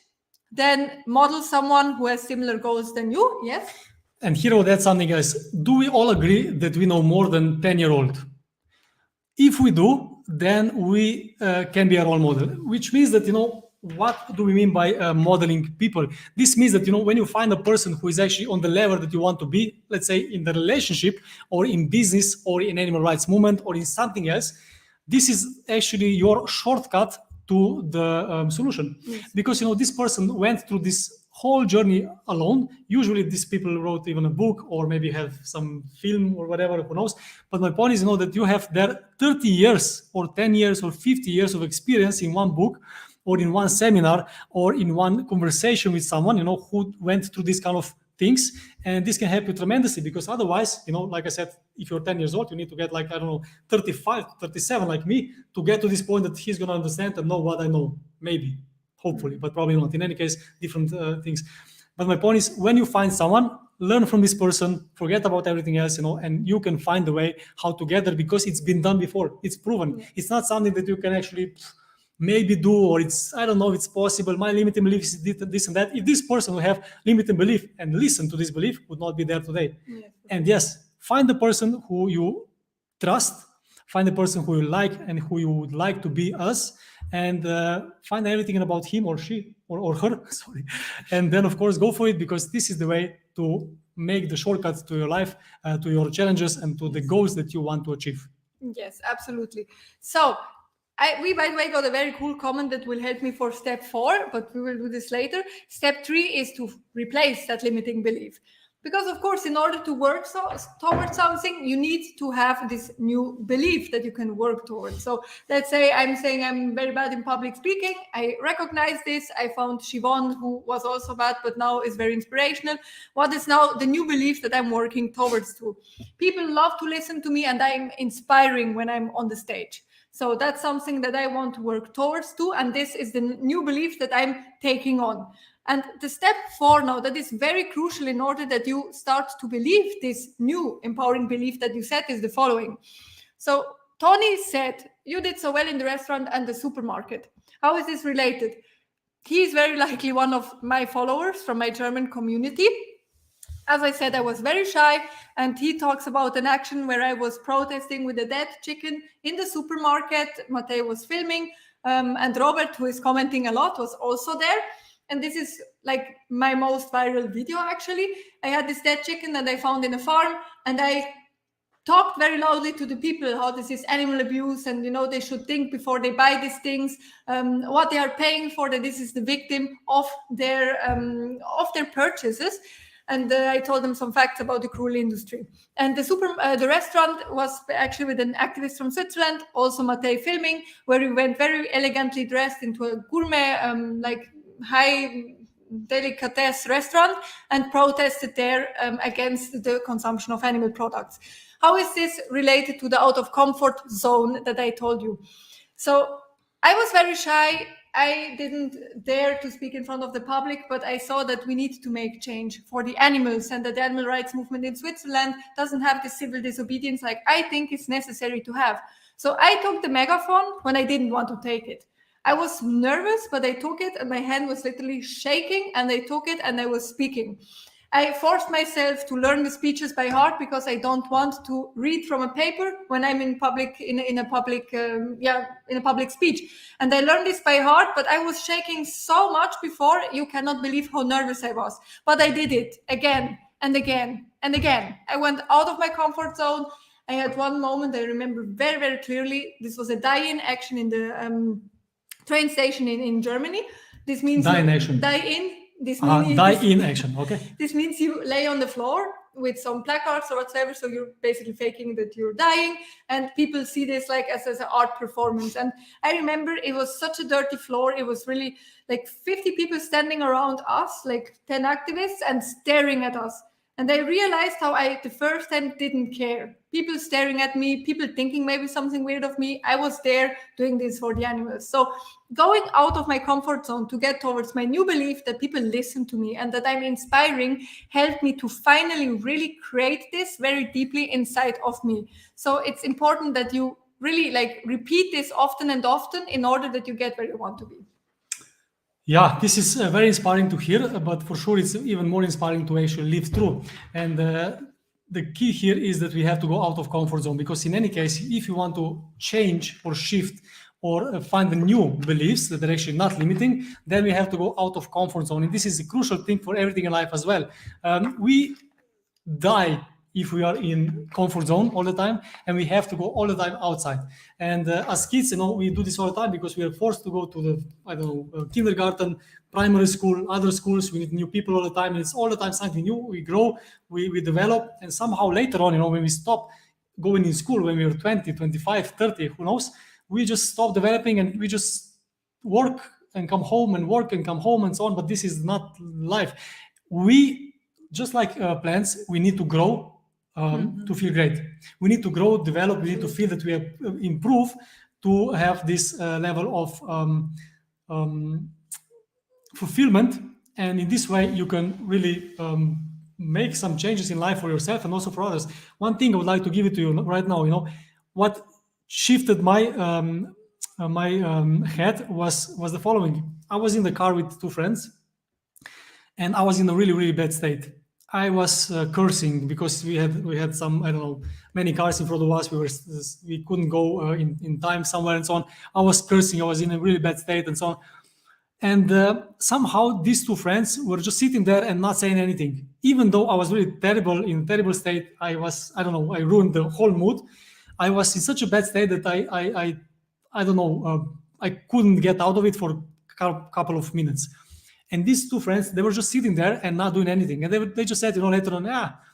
then model someone who has similar goals than you. Yes. And here I would add something else. Do we all agree that we know more than 10-year-old? If we do, then we can be a role model, which means that, what do we mean by modeling people? This means that, when you find a person who is actually on the level that you want to be, let's say in the relationship or in business or in animal rights movement or in something else, this is actually your shortcut to the solution. Yes. Because, this person went through this whole journey alone. Usually these people wrote even a book or maybe have some film or whatever, who knows. But my point is, that you have there 30 years or 10 years or 50 years of experience in one book or in one seminar or in one conversation with someone, who went through these kind of things. And this can help you tremendously, because otherwise, like I said, if you're 10 years old, you need to get 35, 37 like me to get to this point that he's going to understand and know what I know. Maybe. Hopefully, but probably not. In any case, different things. But my point is, when you find someone, learn from this person, forget about everything else, and you can find a way how to get there, because it's been done before. It's proven. Yeah. It's not something that you can actually maybe do, or I don't know if it's possible. My limiting belief is this and that. If this person would have limiting belief and listen to this belief, would not be there today. Yeah. And yes, find the person who you trust, find the person who you like and who you would like to be as, and find everything about him or she or her, sorry. And then, of course, go for it, because this is the way to make the shortcuts to your life, to your challenges, and to the goals that you want to achieve. Yes, absolutely. So we, by the way, got a very cool comment that will help me for step 4, but we will do this later. Step 3 is to replace that limiting belief. Because, of course, in order to work towards something, you need to have this new belief that you can work towards. So let's say I'm saying I'm very bad in public speaking. I recognize this. I found Siobhan, who was also bad, but now is very inspirational. What is now the new belief that I'm working towards to? People love to listen to me, and I'm inspiring when I'm on the stage. So that's something that I want to work towards to. And this is the new belief that I'm taking on. And the step 4 now, that is very crucial in order that you start to believe this new empowering belief that you set, is the following. So Tony said, you did so well in the restaurant and the supermarket. How is this related? He is very likely one of my followers from my German community. As I said, I was very shy, and he talks about an action where I was protesting with a dead chicken in the supermarket. Matej was filming, and Robert, who is commenting a lot, was also there. And this is like my most viral video, actually. I had this dead chicken that I found in a farm, and I talked very loudly to the people how this is animal abuse, and they should think before they buy these things, what they are paying for, that this is the victim of their purchases. And I told them some facts about the cruel industry. And the restaurant was actually with an activist from Switzerland, also Matei filming, where we went very elegantly dressed into a gourmet, like high delicatesse restaurant, and protested there against the consumption of animal products. How is this related to the out of comfort zone that I told you? So I was very shy. I didn't dare to speak in front of the public, but I saw that we need to make change for the animals, and that the animal rights movement in Switzerland doesn't have the civil disobedience like I think it's necessary to have. So I took the megaphone when I didn't want to take it. I was nervous, but I took it, and my hand was literally shaking, and I took it and I was speaking. I forced myself to learn the speeches by heart because I don't want to read from a paper when I'm in public, in a public speech. And I learned this by heart, but I was shaking so much before, you cannot believe how nervous I was. But I did it again and again and again. I went out of my comfort zone. I had one moment I remember very, very clearly. This was a die-in action in the train station in Germany. This means die-in. This means die-in action, okay. This means you lay on the floor with some placards or whatever, so you're basically faking that you're dying, and people see this like as an art performance. And I remember it was such a dirty floor. It was really like 50 people standing around us, like 10 activists, and staring at us. And I realized how I, the first time, didn't care. People staring at me, people thinking maybe something weird of me. I was there doing this for the animals. So going out of my comfort zone to get towards my new belief that people listen to me and that I'm inspiring helped me to finally really create this very deeply inside of me. So it's important that you really like repeat this often and often in order that you get where you want to be. Yeah, this is very inspiring to hear, but for sure it's even more inspiring to actually live through. And the key here is that we have to go out of comfort zone, because in any case, if you want to change or shift or find the new beliefs that are actually not limiting, then we have to go out of comfort zone. And this is a crucial thing for everything in life as well. We die if we are in comfort zone all the time, and we have to go all the time outside. And as kids, we do this all the time because we are forced to go to the, kindergarten, primary school, other schools. We meet new people all the time, and it's all the time something new. We grow, we develop, and somehow later on, when we stop going in school, when we were 20, 25, 30, who knows, we just stop developing and we just work and come home and work and come home and so on. But this is not life. We, just like plants, we need to grow to feel great. We need to grow, develop, we need to feel that we have improved to have this level of fulfillment. And in this way, you can really make some changes in life for yourself and also for others. One thing I would like to give it to you right now, what shifted my head was the following. I was in the car with two friends, and I was in a really, really bad state. I was cursing because we had some, many cars in front of us. We couldn't go in time somewhere and so on. I was cursing. I was in a really bad state and so on. And somehow these two friends were just sitting there and not saying anything. Even though I was really in terrible state, I ruined the whole mood. I was in such a bad state that I couldn't get out of it for a couple of minutes. And these two friends, they were just sitting there and not doing anything. And they just said, later on,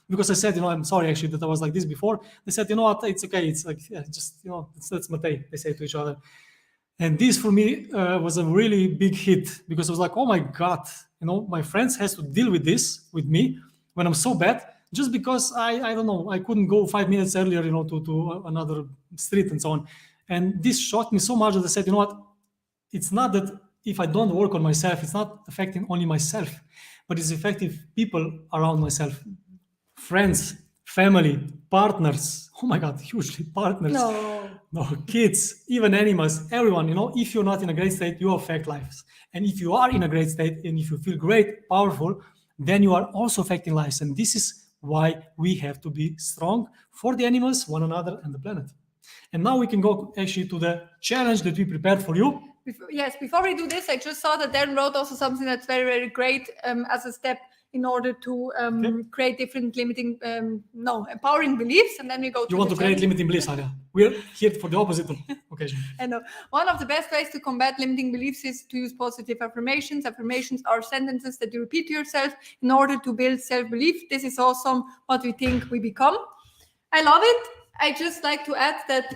because I said, I'm sorry actually that I was like this before. They said, what, it's okay. It's like, that's Matei, they say to each other. And this for me was a really big hit, because I was like, oh my God, my friends has to deal with this with me when I'm so bad, just because I couldn't go 5 minutes earlier, to another street and so on. And this shocked me so much that I said, what, it's not that if I don't work on myself, it's not affecting only myself, but it's affecting people around myself, friends, family, partners. Oh my God, hugely partners. No, kids, even animals, everyone. If you're not in a great state, you affect lives. And if you are in a great state and if you feel great, powerful, then you are also affecting lives. And this is why we have to be strong for the animals, one another, and the planet. And now we can go actually to the challenge that we prepared for you. before we do this, I just saw that Darren wrote also something that's very, very great as a step in order to create different empowering beliefs. And then we go to You want to create limiting beliefs, Anya. We're here for the opposite occasion. I know. One of the best ways to combat limiting beliefs is to use positive affirmations. Affirmations are sentences that you repeat to yourself in order to build self-belief. This is awesome what we think we become. I love it. I just like to add that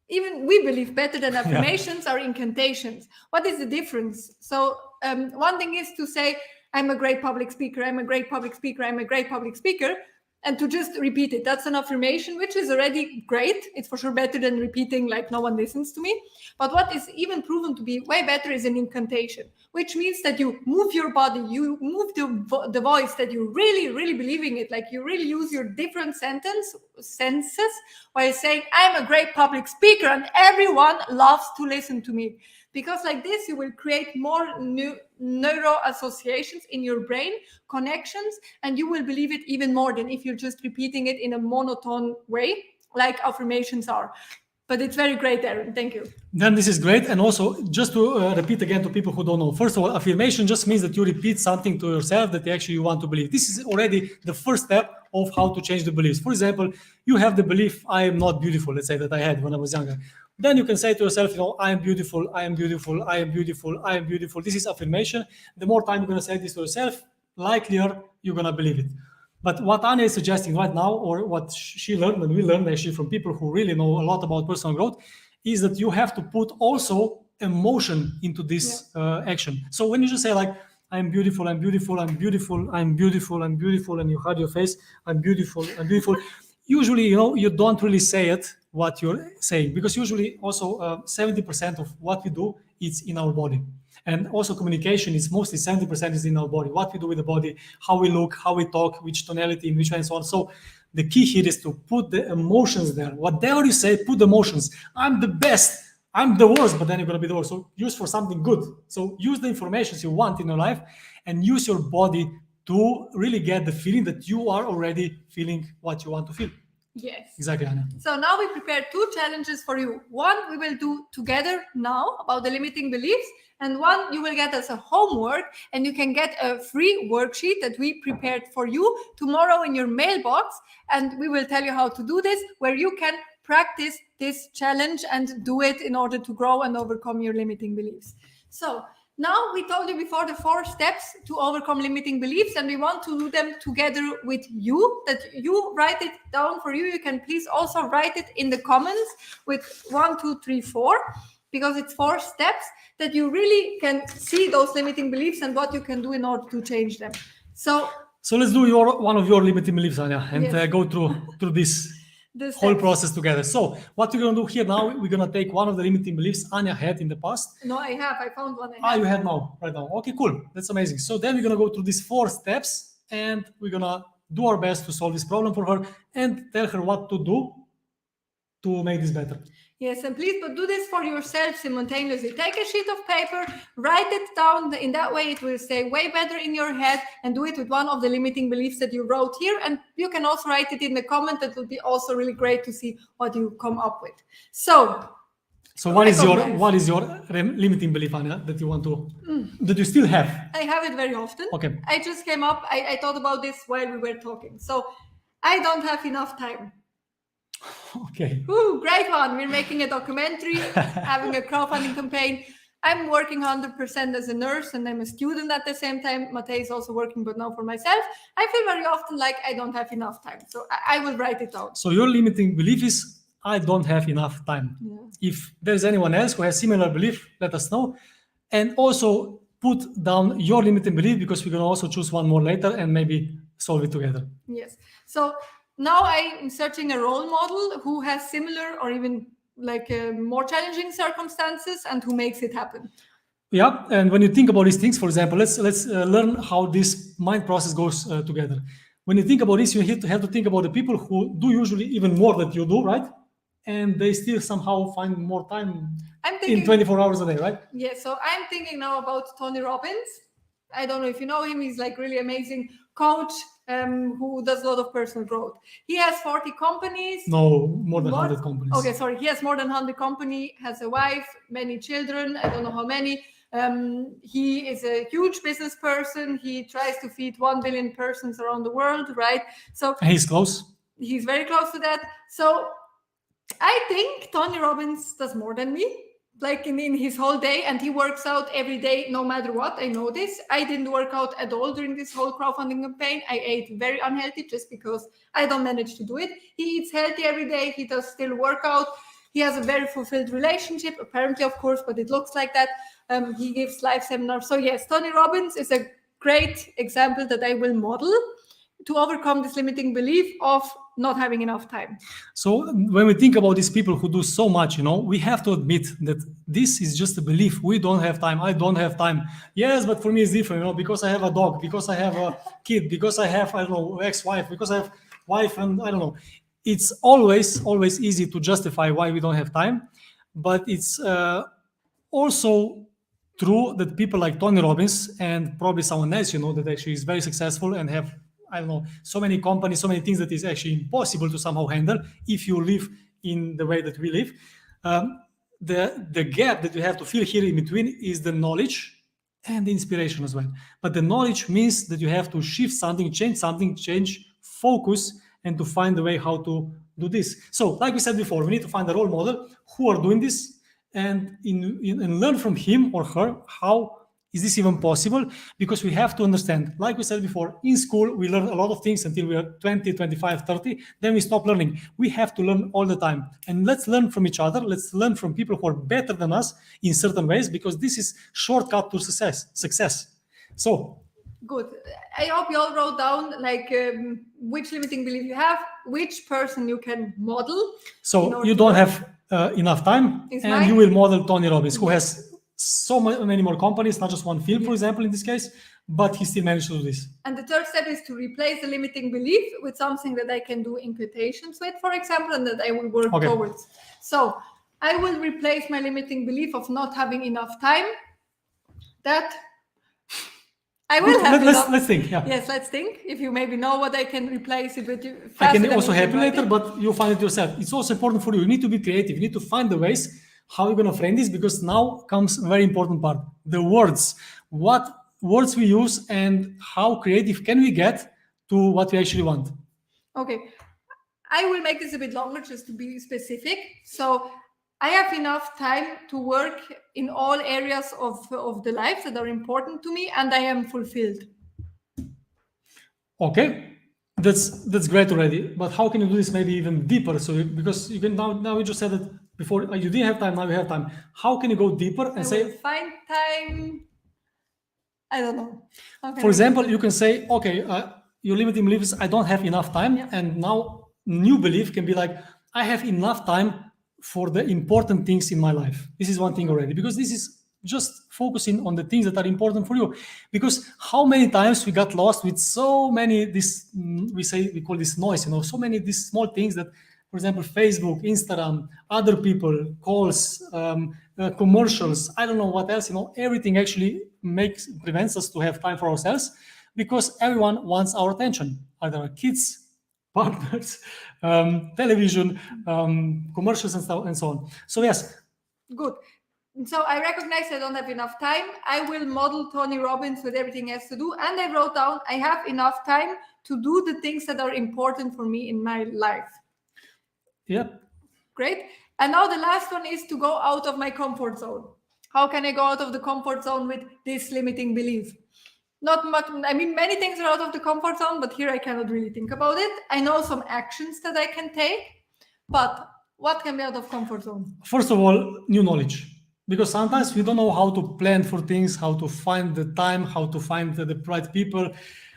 even we believe better than affirmations are incantations. What is the difference? So one thing is to say, I'm a great public speaker, I'm a great public speaker, I'm a great public speaker, and to just repeat it. That's an affirmation, which is already great. It's for sure better than repeating like no one listens to me. But what is even proven to be way better is an incantation, which means that you move your body, you move the voice, that you really, really believing it, like you really use your different senses while saying, I'm a great public speaker and everyone loves to listen to me. Because like this, you will create more new neuro associations in your brain, connections, and you will believe it even more than if you're just repeating it in a monotone way, like affirmations are. But it's very great, Darren. Thank you. Then this is great. And also, just to repeat again to people who don't know, first of all, affirmation just means that you repeat something to yourself that actually you want to believe. This is already the first step of how to change the beliefs. For example, you have the belief, I am not beautiful, let's say, that I had when I was younger. Then you can say to yourself, I am beautiful, I am beautiful, I am beautiful, I am beautiful. This is affirmation. The more time you're going to say this to yourself, likelier you're going to believe it. But what Anya is suggesting right now, or what she learned, and we learned actually from people who really know a lot about personal growth, is that you have to put also emotion into this action. So when you just say like, I'm beautiful, I'm beautiful, I'm beautiful, I'm beautiful, I'm beautiful, and you hide your face, I'm beautiful, I'm beautiful. Usually, you don't really say it, what you're saying, because usually also 70% of what we do is in our body. And also communication is mostly 70% is in our body. What we do with the body, how we look, how we talk, which tonality, in which way, and so on. So the key here is to put the emotions there. Whatever you say, put the emotions. I'm the best, I'm the worst, but then you're going to be the worst. So use for something good. So use the information you want in your life and use your body to really get the feeling that you are already feeling what you want to feel. Yes. Exactly, Anna. So now we prepared 2 challenges for you. One we will do together now about the limiting beliefs, and one you will get as a homework, and you can get a free worksheet that we prepared for you tomorrow in your mailbox, and we will tell you how to do this, where you can practice this challenge and do it in order to grow and overcome your limiting beliefs. So now we told you before the 4 steps to overcome limiting beliefs, and we want to do them together with you, that you write it down for you. You can please also write it in the comments with 1, 2, 3, 4, because it's 4 steps that you really can see those limiting beliefs and what you can do in order to change them. So let's do one of your limiting beliefs, Anya, and go through this whole process together. So what we're going to do here now, we're going to take one of the limiting beliefs Anya had in the past. No, I found one. You had now, right now. Okay, cool. That's amazing. So then we're going to go through these 4 steps, and we're going to do our best to solve this problem for her and tell her what to do to make this better. Yes, and please, but do this for yourself simultaneously. Take a sheet of paper, write it down. In that way, it will stay way better in your head, and do it with one of the limiting beliefs that you wrote here. And you can also write it in the comment. That would be also really great to see what you come up with. So what is your limiting belief, Anya, that you want to, that you still have? I have it very often. Okay. I just came up, I thought about this while we were talking. So I don't have enough time. Okay. Ooh, great one. We're making a documentary, having a crowdfunding campaign. I'm working 100% as a nurse, and I'm a student at the same time. Matej is also working, but now for myself. I feel very often like I don't have enough time. So I will write it down. So your limiting belief is, I don't have enough time. Yeah. If there's anyone else who has similar belief, let us know. And also put down your limiting belief, because we're going to also choose one more later and maybe solve it together. Yes. So now I'm searching a role model who has similar or even like more challenging circumstances and who makes it happen. Yeah, and when you think about these things, for example, let's learn how this mind process goes together. When you think about this, you have to think about the people who do usually even more than you do, right? And they still somehow find more time in 24 hours a day, right? Yeah, so I'm thinking now about Tony Robbins. I don't know if you know him. He's like really amazing coach who does a lot of personal growth. He has 40 companies. No, more than 100 companies. Okay, sorry. He has more than 100 companies, has a wife, many children. I don't know how many. He is a huge business person. He tries to feed 1 billion persons around the world, right? So and he's close. He's very close to that. So I think Tony Robbins does more than me, like in his whole day, and he works out every day, no matter what. I know this. I didn't work out at all during this whole crowdfunding campaign. I ate very unhealthy just because I don't manage to do it. He eats healthy every day. He does still work out. He has a very fulfilled relationship, apparently, of course, but it looks like that. He gives live seminars. So yes, Tony Robbins is a great example that I will model to overcome this limiting belief of not having enough time. So when we think about these people who do so much, we have to admit that this is just a belief. We don't have time. I don't have time. Yes, but for me it's different, because I have a dog, because I have a kid, because I have, I don't know, ex-wife, because I have wife, and I don't know. It's always easy to justify why we don't have time, but it's also true that people like Tony Robbins and probably someone else, that actually is very successful and have, I don't know, so many companies, so many things that is actually impossible to somehow handle if you live in the way that we live. The gap that you have to fill here in between is the knowledge and the inspiration as well. But the knowledge means that you have to shift something, change focus, and to find a way how to do this. So, like we said before, we need to find a role model who are doing this and learn from him or her how is this even possible? Because we have to understand, like we said before, in school, we learn a lot of things until we are 20, 25, 30. Then we stop learning. We have to learn all the time. And let's learn from each other. Let's learn from people who are better than us in certain ways, because this is shortcut to success. So. Good. I hope you all wrote down which limiting belief you have, which person you can model. So you don't have enough time, and you will model Tony Robbins, who has so many more companies, not just one field, for example, in this case, but he still managed to do this. And the third step is to replace the limiting belief with something that I can do imputations with, for example, and that I will work towards. So I will replace my limiting belief of not having enough time. That I will have enough. Let's think. Yeah. Yes, let's think. If you maybe know what I can replace it with. I can also help you later, but you'll find it yourself. It's also important for you. You need to be creative. You need to find the ways how you're going to frame this, because now comes a very important part. The words. What words we use and how creative can we get to what we actually want. Okay. I will make this a bit longer just to be specific. So I have enough time to work in all areas of the life that are important to me, and I am fulfilled. Okay. That's great already. But how can you do this maybe even deeper? So because you can now you just said that before you didn't have time, now you have time. How can you go deeper and say find time? I don't know. For example, you can say, okay, your limiting belief is I don't have enough time, and now new belief can be like I have enough time for the important things in my life. This is one thing already, because this is just focusing on the things that are important for you. Because how many times we got lost with so many we call this noise, so many these small things that, for example, Facebook, Instagram, other people, calls, commercials, I don't know what else, everything actually prevents us to have time for ourselves, because everyone wants our attention, either our kids, partners, television, commercials, and so on. So yes. Good. So I recognize I don't have enough time. I will model Tony Robbins with everything he has to do. And I wrote down, I have enough time to do the things that are important for me in my life. Yep. Great. And now the last one is to go out of my comfort zone. How can I go out of the comfort zone with this limiting belief? Not much. I mean, many things are out of the comfort zone, but here I cannot really think about it. I know some actions that I can take, but what can be out of comfort zone? First of all, new knowledge. Because sometimes we don't know how to plan for things, how to find the time, how to find the right people.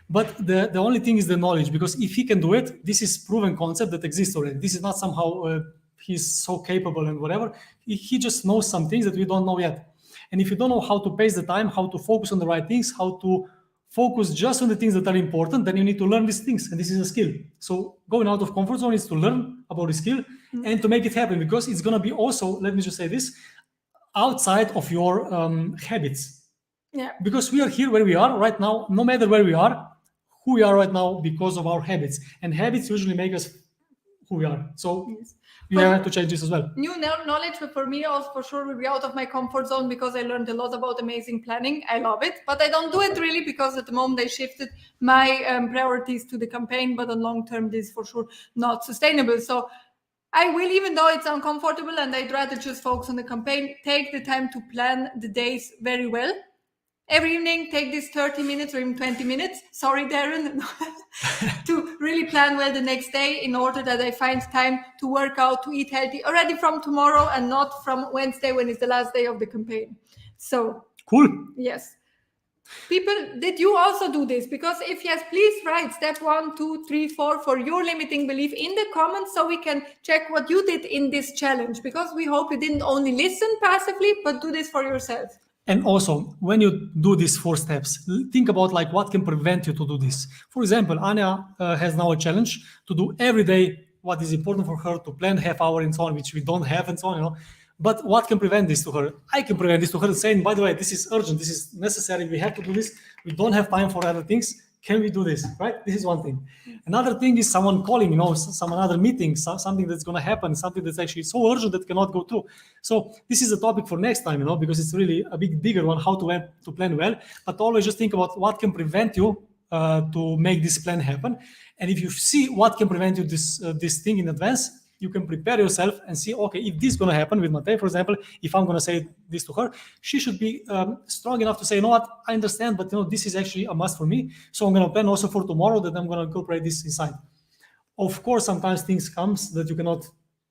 But the only thing is the knowledge, because if he can do it, this is proven concept that exists already. This is not somehow he's so capable and whatever. He just knows some things that we don't know yet. And if you don't know how to pace the time, how to focus on the right things, how to focus just on the things that are important, then you need to learn these things. And this is a skill. So going out of comfort zone is to learn about the skill and to make it happen, because it's going to be also, let me just say this, outside of your habits. Yeah. Because we are here where we are right now, no matter where we are, who we are right now because of our habits. And habits usually make us who we are. So you have to change this as well. New knowledge, but for me also for sure will be out of my comfort zone because I learned a lot about amazing planning. I love it, but I don't do it really because at the moment I shifted my priorities to the campaign, but on long term this is for sure not sustainable. So I will, even though it's uncomfortable and I'd rather just focus on the campaign, take the time to plan the days very well. Every evening, take this 30 minutes or even 20 minutes, sorry, Darren, to really plan well the next day in order that I find time to work out, to eat healthy already from tomorrow and not from Wednesday when it's the last day of the campaign. So, cool. Yes. People, did you also do this? Because if yes, please write step 1, 2, 3, 4 for your limiting belief in the comments so we can check what you did in this challenge. Because we hope you didn't only listen passively, but do this for yourself. And also, when you do these 4 steps, think about like what can prevent you to do this. For example, Anya has now a challenge to do every day what is important for her, to plan half hour and so on, which we don't have and so on, you know. But what can prevent this to her? I can prevent this to her saying, by the way, this is urgent, this is necessary, we have to do this, we don't have time for other things. Can we do this, right? This is one thing. Another thing is someone calling, you know, some another meeting, something that's going to happen, something that's actually so urgent that cannot go through. So this is a topic for next time, you know, because it's really a bigger one, how to plan well. But always just think about what can prevent you to make this plan happen. And if you see what can prevent you this thing in advance, you can prepare yourself and see, okay, if this is going to happen with Matej, for example, if I'm going to say this to her, she should be strong enough to say, you know what, I understand, but you know, this is actually a must for me. So I'm going to plan also for tomorrow that I'm going to incorporate this inside. Of course, sometimes things comes that you cannot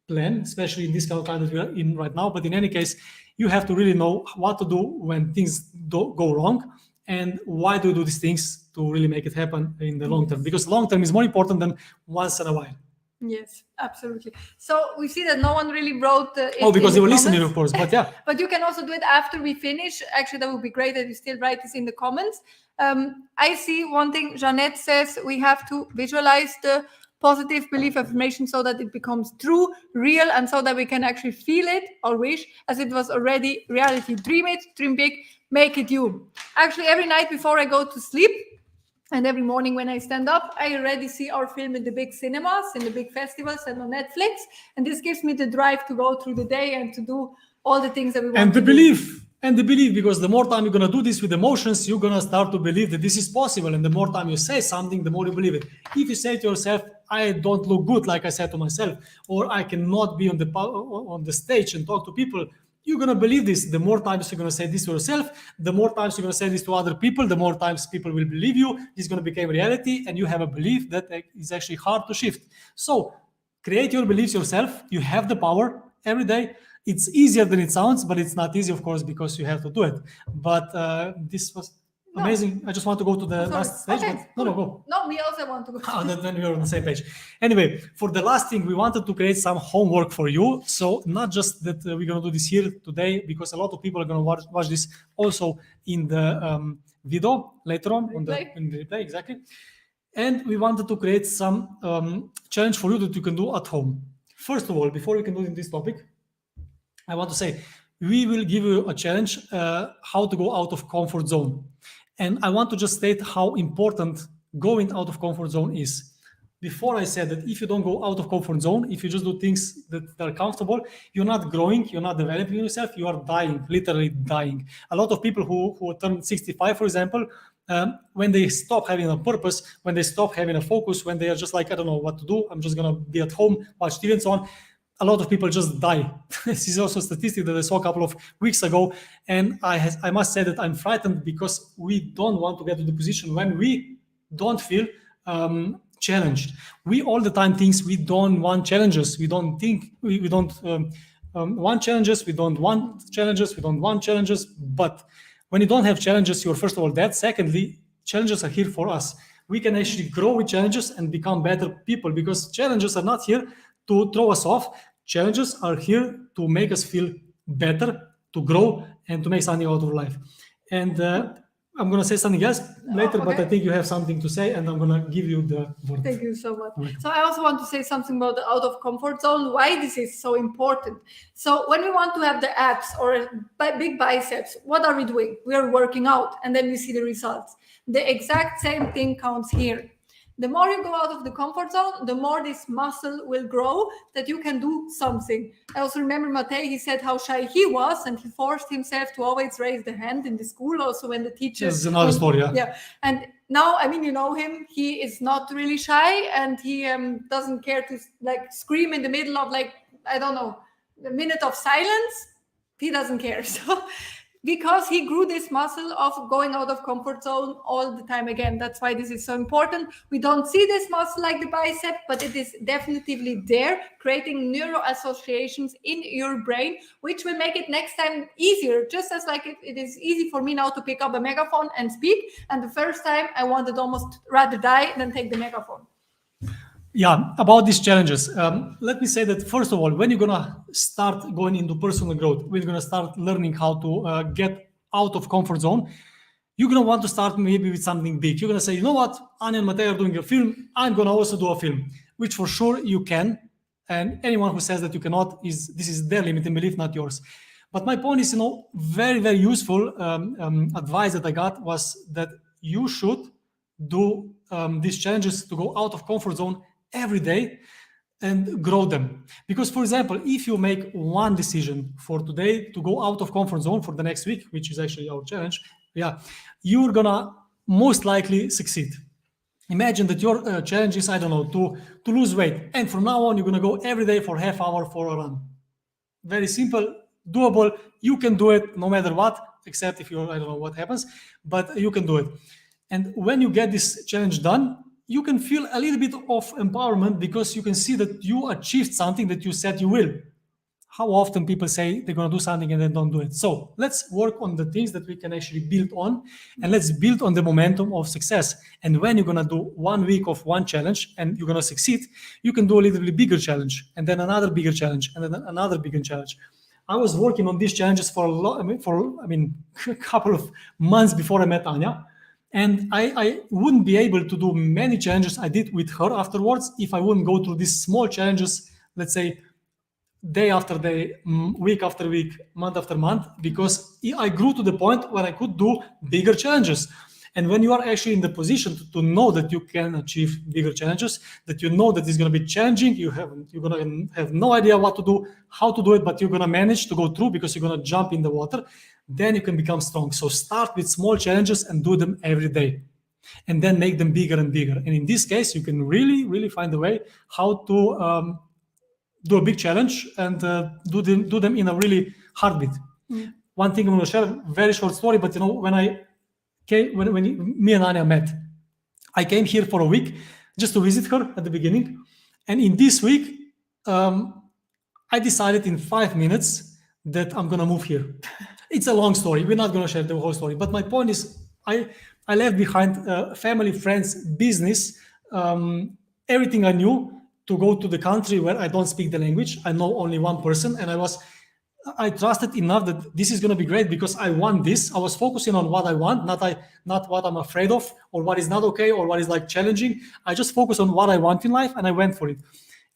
plan, especially in this kind of time that we are in right now. But in any case, you have to really know what to do when things go wrong and why do you do these things to really make it happen in the long term, because long term is more important than once in a while. Yes, absolutely. So we see that no one really wrote because they were listening, of course, but yeah. But you can also do it after we finish. Actually, that would be great that you still write this in the comments. I see one thing, Jeanette says we have to visualize the positive belief affirmation so that it becomes true, real, and so that we can actually feel it or wish as it was already reality. Dream it, dream big, make it you. Actually, every night before I go to sleep, and every morning when I stand up, I already see our film in the big cinemas, in the big festivals and on Netflix. And this gives me the drive to go through the day and to do all the things that we want and to the do. belief, and the belief, because the more time you're going to do this with emotions, you're going to start to believe that this is possible. And the more time you say something, the more you believe it. If you say to yourself, I don't look good, like I said to myself, or I cannot be on the stage and talk to people, you're going to believe this. The more times you're going to say this to yourself, the more times you're going to say this to other people, the more times people will believe you. It's going to become reality, and you have a belief that is actually hard to shift. So create your beliefs yourself. You have the power every day. It's easier than it sounds, but it's not easy, of course, because you have to do it. But this was amazing. I just want to go to the last stage. Okay, but no, go. No, we also want to go. Then we're on the same page. Anyway, for the last thing, we wanted to create some homework for you. So not just that we're going to do this here today, because a lot of people are going to watch this also in the video later on in the replay, exactly. And we wanted to create some challenge for you that you can do at home. First of all, before we can do in this topic, I want to say, we will give you a challenge, how to go out of comfort zone. And I want to just state how important going out of comfort zone is. Before I said that if you don't go out of comfort zone, if you just do things that are comfortable, you're not growing, you're not developing yourself, you are dying, literally dying. A lot of people who turn 65, for example, when they stop having a purpose, when they stop having a focus, when they are just like, I don't know what to do, I'm just going to be at home, watch TV and so on, a lot of people just die. This is also a statistic that I saw a couple of weeks ago. And I must say that I'm frightened because we don't want to get to the position when we don't feel challenged. We all the time think we don't want challenges. We don't think, we don't want challenges. We don't want challenges. We don't want challenges. But when you don't have challenges, you're first of all dead. Secondly, challenges are here for us. We can actually grow with challenges and become better people, because challenges are not here to throw us off. Challenges are here to make us feel better, to grow, and to make something out of life. And I'm going to say something else later, but okay. I think you have something to say, and I'm going to give you the word. Thank you so much. So I also want to say something about the out of comfort zone, why this is so important. So when we want to have the abs or big biceps, what are we doing? We are working out, and then we see the results. The exact same thing counts here. The more you go out of the comfort zone, the more this muscle will grow that you can do something. I also remember Matej, he said how shy he was, and he forced himself to always raise the hand in the school, also when the teacher... This is another story, yeah. Yeah, and now, I mean, you know him, he is not really shy, and he doesn't care to like scream in the middle of like, I don't know, a minute of silence. He doesn't care. So because he grew this muscle of going out of comfort zone all the time again. That's why this is so important. We don't see this muscle like the bicep, but it is definitively there, creating neural associations in your brain, which will make it next time easier. Just as like it is easy for me now to pick up a megaphone and speak. And the first time I wanted almost rather die than take the megaphone. Yeah, about these challenges, let me say that first of all, when you're gonna start going into personal growth, when you're gonna start learning how to get out of comfort zone, you're gonna want to start maybe with something big. You're gonna say, you know what, Anya and Matej are doing a film, I'm gonna also do a film, which for sure you can. And anyone who says that you cannot, this is their limiting belief, not yours. But my point is, very, very useful advice that I got was that you should do these challenges to go out of comfort zone every day and grow them. Because, for example, if you make one decision for today to go out of comfort zone for the next week, which is actually our challenge, you're gonna most likely succeed. Imagine that your challenge is, I don't know, to lose weight. And from now on, you're gonna go every day for half hour for a run. Very simple, doable. You can do it no matter what, except if I don't know what happens, but you can do it. And when you get this challenge done, you can feel a little bit of empowerment because you can see that you achieved something that you said you will. How often people say they're going to do something and then don't do it? So let's work on the things that we can actually build on, and let's build on the momentum of success. And when you're going to do 1 week of one challenge and you're going to succeed, you can do a little bit bigger challenge, and then another bigger challenge, and then another bigger challenge. I was working on these challenges for a couple of months before I met Anya. And I wouldn't be able to do many challenges I did with her afterwards if I wouldn't go through these small challenges, let's say, day after day, week after week, month after month, because I grew to the point where I could do bigger challenges. And when you are actually in the position to know that you can achieve bigger challenges, that you know that it's going to be challenging, you're going to have no idea what to do, how to do it, but you're going to manage to go through because you're going to jump in the water, then you can become strong. So start with small challenges and do them every day, and then make them bigger and bigger. And in this case, you can really, really find a way how to do a big challenge and do them in a really heartbeat. One thing I'm going to share, a very short story, but when me and Anya met, I came here for a week just to visit her at the beginning. And in this week, I decided in 5 minutes that I'm going to move here. It's a long story. We're not going to share the whole story. But my point is, I left behind family, friends, business, everything I knew to go to the country where I don't speak the language. I know only one person. And I trusted enough that this is going to be great because I want this. I was focusing on what I want, not what I'm afraid of or what is not okay or what is like challenging. I just focused on what I want in life and I went for it.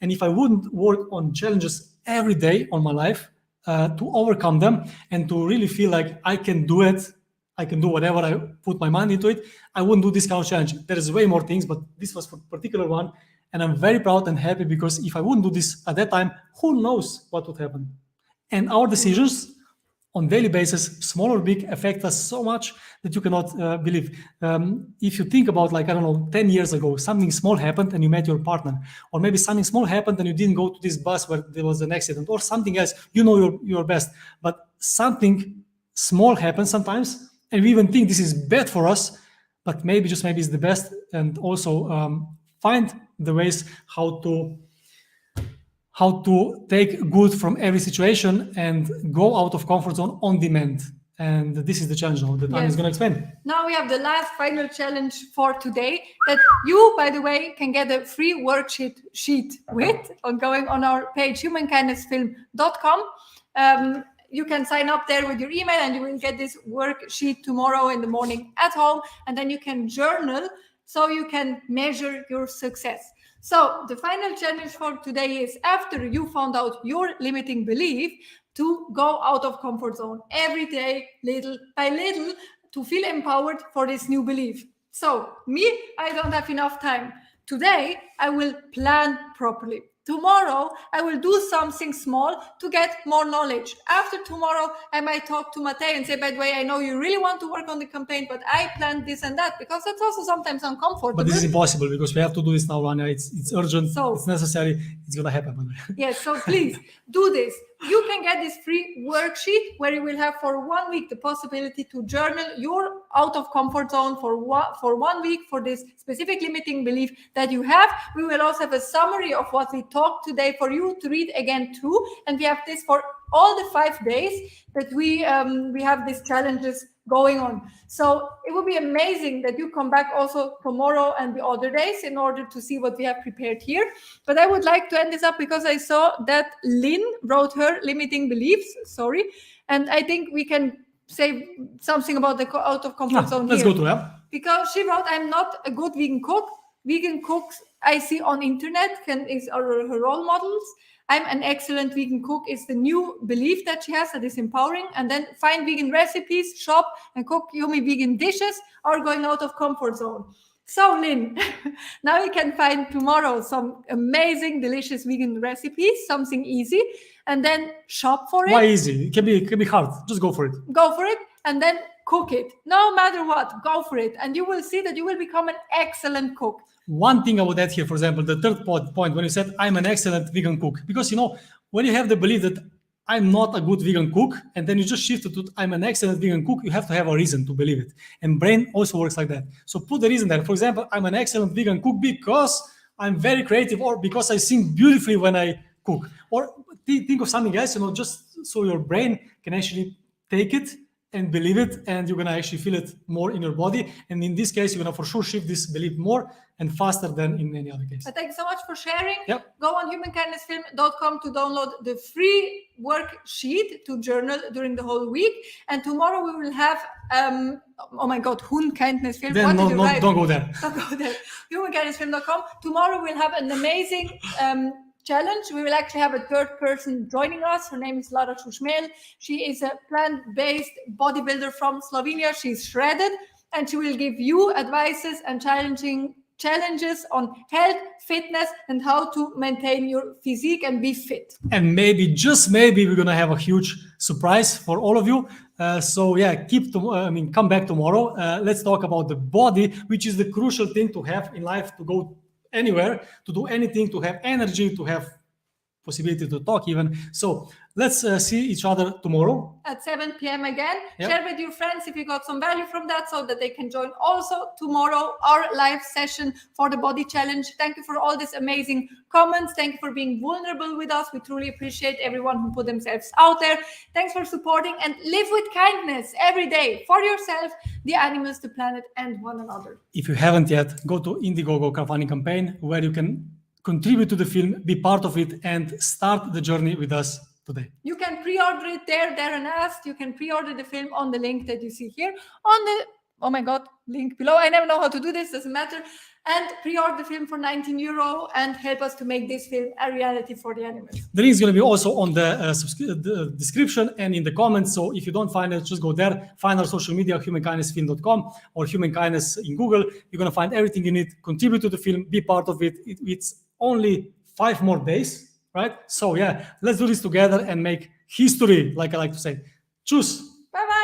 And if I wouldn't work on challenges every day on my life to overcome them and to really feel like I can do it, I can do whatever I put my mind into it, I wouldn't do this kind of challenge. There is way more things, but this was a particular one. And I'm very proud and happy because if I wouldn't do this at that time, who knows what would happen? And our decisions on daily basis, small or big, affect us so much that you cannot believe. If you think about 10 years ago, something small happened and you met your partner, or maybe something small happened and you didn't go to this bus where there was an accident, or something else, you're best. But something small happens sometimes, and we even think this is bad for us, but maybe it's the best. And also find the ways how to take good from every situation and go out of comfort zone on demand. And this is the challenge now that Anya is going to explain. Now we have the last final challenge for today that you, by the way, can get a free worksheet with on going on our page, humankindnessfilm.com. you can sign up there with your email and you will get this worksheet tomorrow in the morning at home, and then you can journal so you can measure your success. So the final challenge for today is, after you found out your limiting belief, to go out of comfort zone every day, little by little, to feel empowered for this new belief. So me, I don't have enough time. Today, I will plan properly. Tomorrow, I will do something small to get more knowledge. After tomorrow, I might talk to Matej and say, by the way, I know you really want to work on the campaign, but I planned this and that, because that's also sometimes uncomfortable. But this is impossible, because we have to do this now, Anya. It's urgent, it's necessary, it's going to happen. Yes, so please do this. You can get this free worksheet where you will have for 1 week the possibility to journal your out of comfort zone for 1 week for this specific limiting belief that you have. We will also have a summary of what we talked today for you to read again too. And we have this for all the 5 days that we have these challenges going on. So it would be amazing that you come back also tomorrow and the other days in order to see what we have prepared here. But I would like to end this up because I saw that Lynn wrote her limiting beliefs, and I think we can say something about the out of comfort zone let's here. go to her. Because she wrote, I'm not a good vegan cook. Vegan cooks I see on internet are her role models. I'm an excellent vegan cook is the new belief that she has that is empowering. And then find vegan recipes, shop and cook yummy vegan dishes, or going out of comfort zone. So Lynn, now you can find tomorrow some amazing, delicious vegan recipes, something easy, and then shop for it. Why easy? It can be hard. Just go for it. Go for it, and then cook it. No matter what, go for it. And you will see that you will become an excellent cook. One thing I would add here, for example, the third point when you said, I'm an excellent vegan cook. Because, when you have the belief that I'm not a good vegan cook, and then you just shift it to I'm an excellent vegan cook, you have to have a reason to believe it. And brain also works like that. So put the reason there. For example, I'm an excellent vegan cook because I'm very creative, or because I sing beautifully when I cook. Or think of something else, just so your brain can actually take it and believe it, and you're going to actually feel it more in your body. And in this case, you're going to for sure shift this belief more and faster than in any other case. Thank you so much for sharing. Yep. Go on humankindnessfilm.com to download the free worksheet to journal during the whole week. And tomorrow we will have, oh my God, Humankindnessfilm. Then don't go there. Don't go there. Humankindnessfilm.com. Tomorrow we'll have an amazing challenge. We will actually have a third person joining us. Her name is Lara Šušmelj. She is a plant-based bodybuilder from Slovenia. She's shredded, and she will give you advices and challenges on health, fitness, and how to maintain your physique and be fit. And maybe, just maybe, we're gonna have a huge surprise for all of you. So yeah, come back tomorrow. Let's talk about the body, which is the crucial thing to have in life, to go anywhere, to do anything, to have energy, to have possibility to talk even. So let's see each other tomorrow at 7 p.m. again. Yep. Share with your friends if you got some value from that, so that they can join also tomorrow our live session for the body challenge. Thank you for all these amazing comments. Thank you for being vulnerable with us. We truly appreciate everyone who put themselves out there. Thanks for supporting, and live with kindness every day for yourself, the animals, the planet, and one another. If you haven't yet, go to Indiegogo crowdfunding campaign, where you can contribute to the film, be part of it, and start the journey with us today. You can pre-order it there. Darren asked. You can pre-order the film on the link that you see here on the, oh my God, link below. I never know how to do this, doesn't matter. And pre-order the film for €19 and help us to make this film a reality for the animals. The link is going to be also on the description and in the comments. So if you don't find it, just go there, find our social media, humankindnessfilm.com or Humankindness in Google. You're going to find everything you need. Contribute to the film, be part of it. It's only 5 more days, right? So yeah, let's do this together and make history, like I like to say. Tschüss. Bye-bye.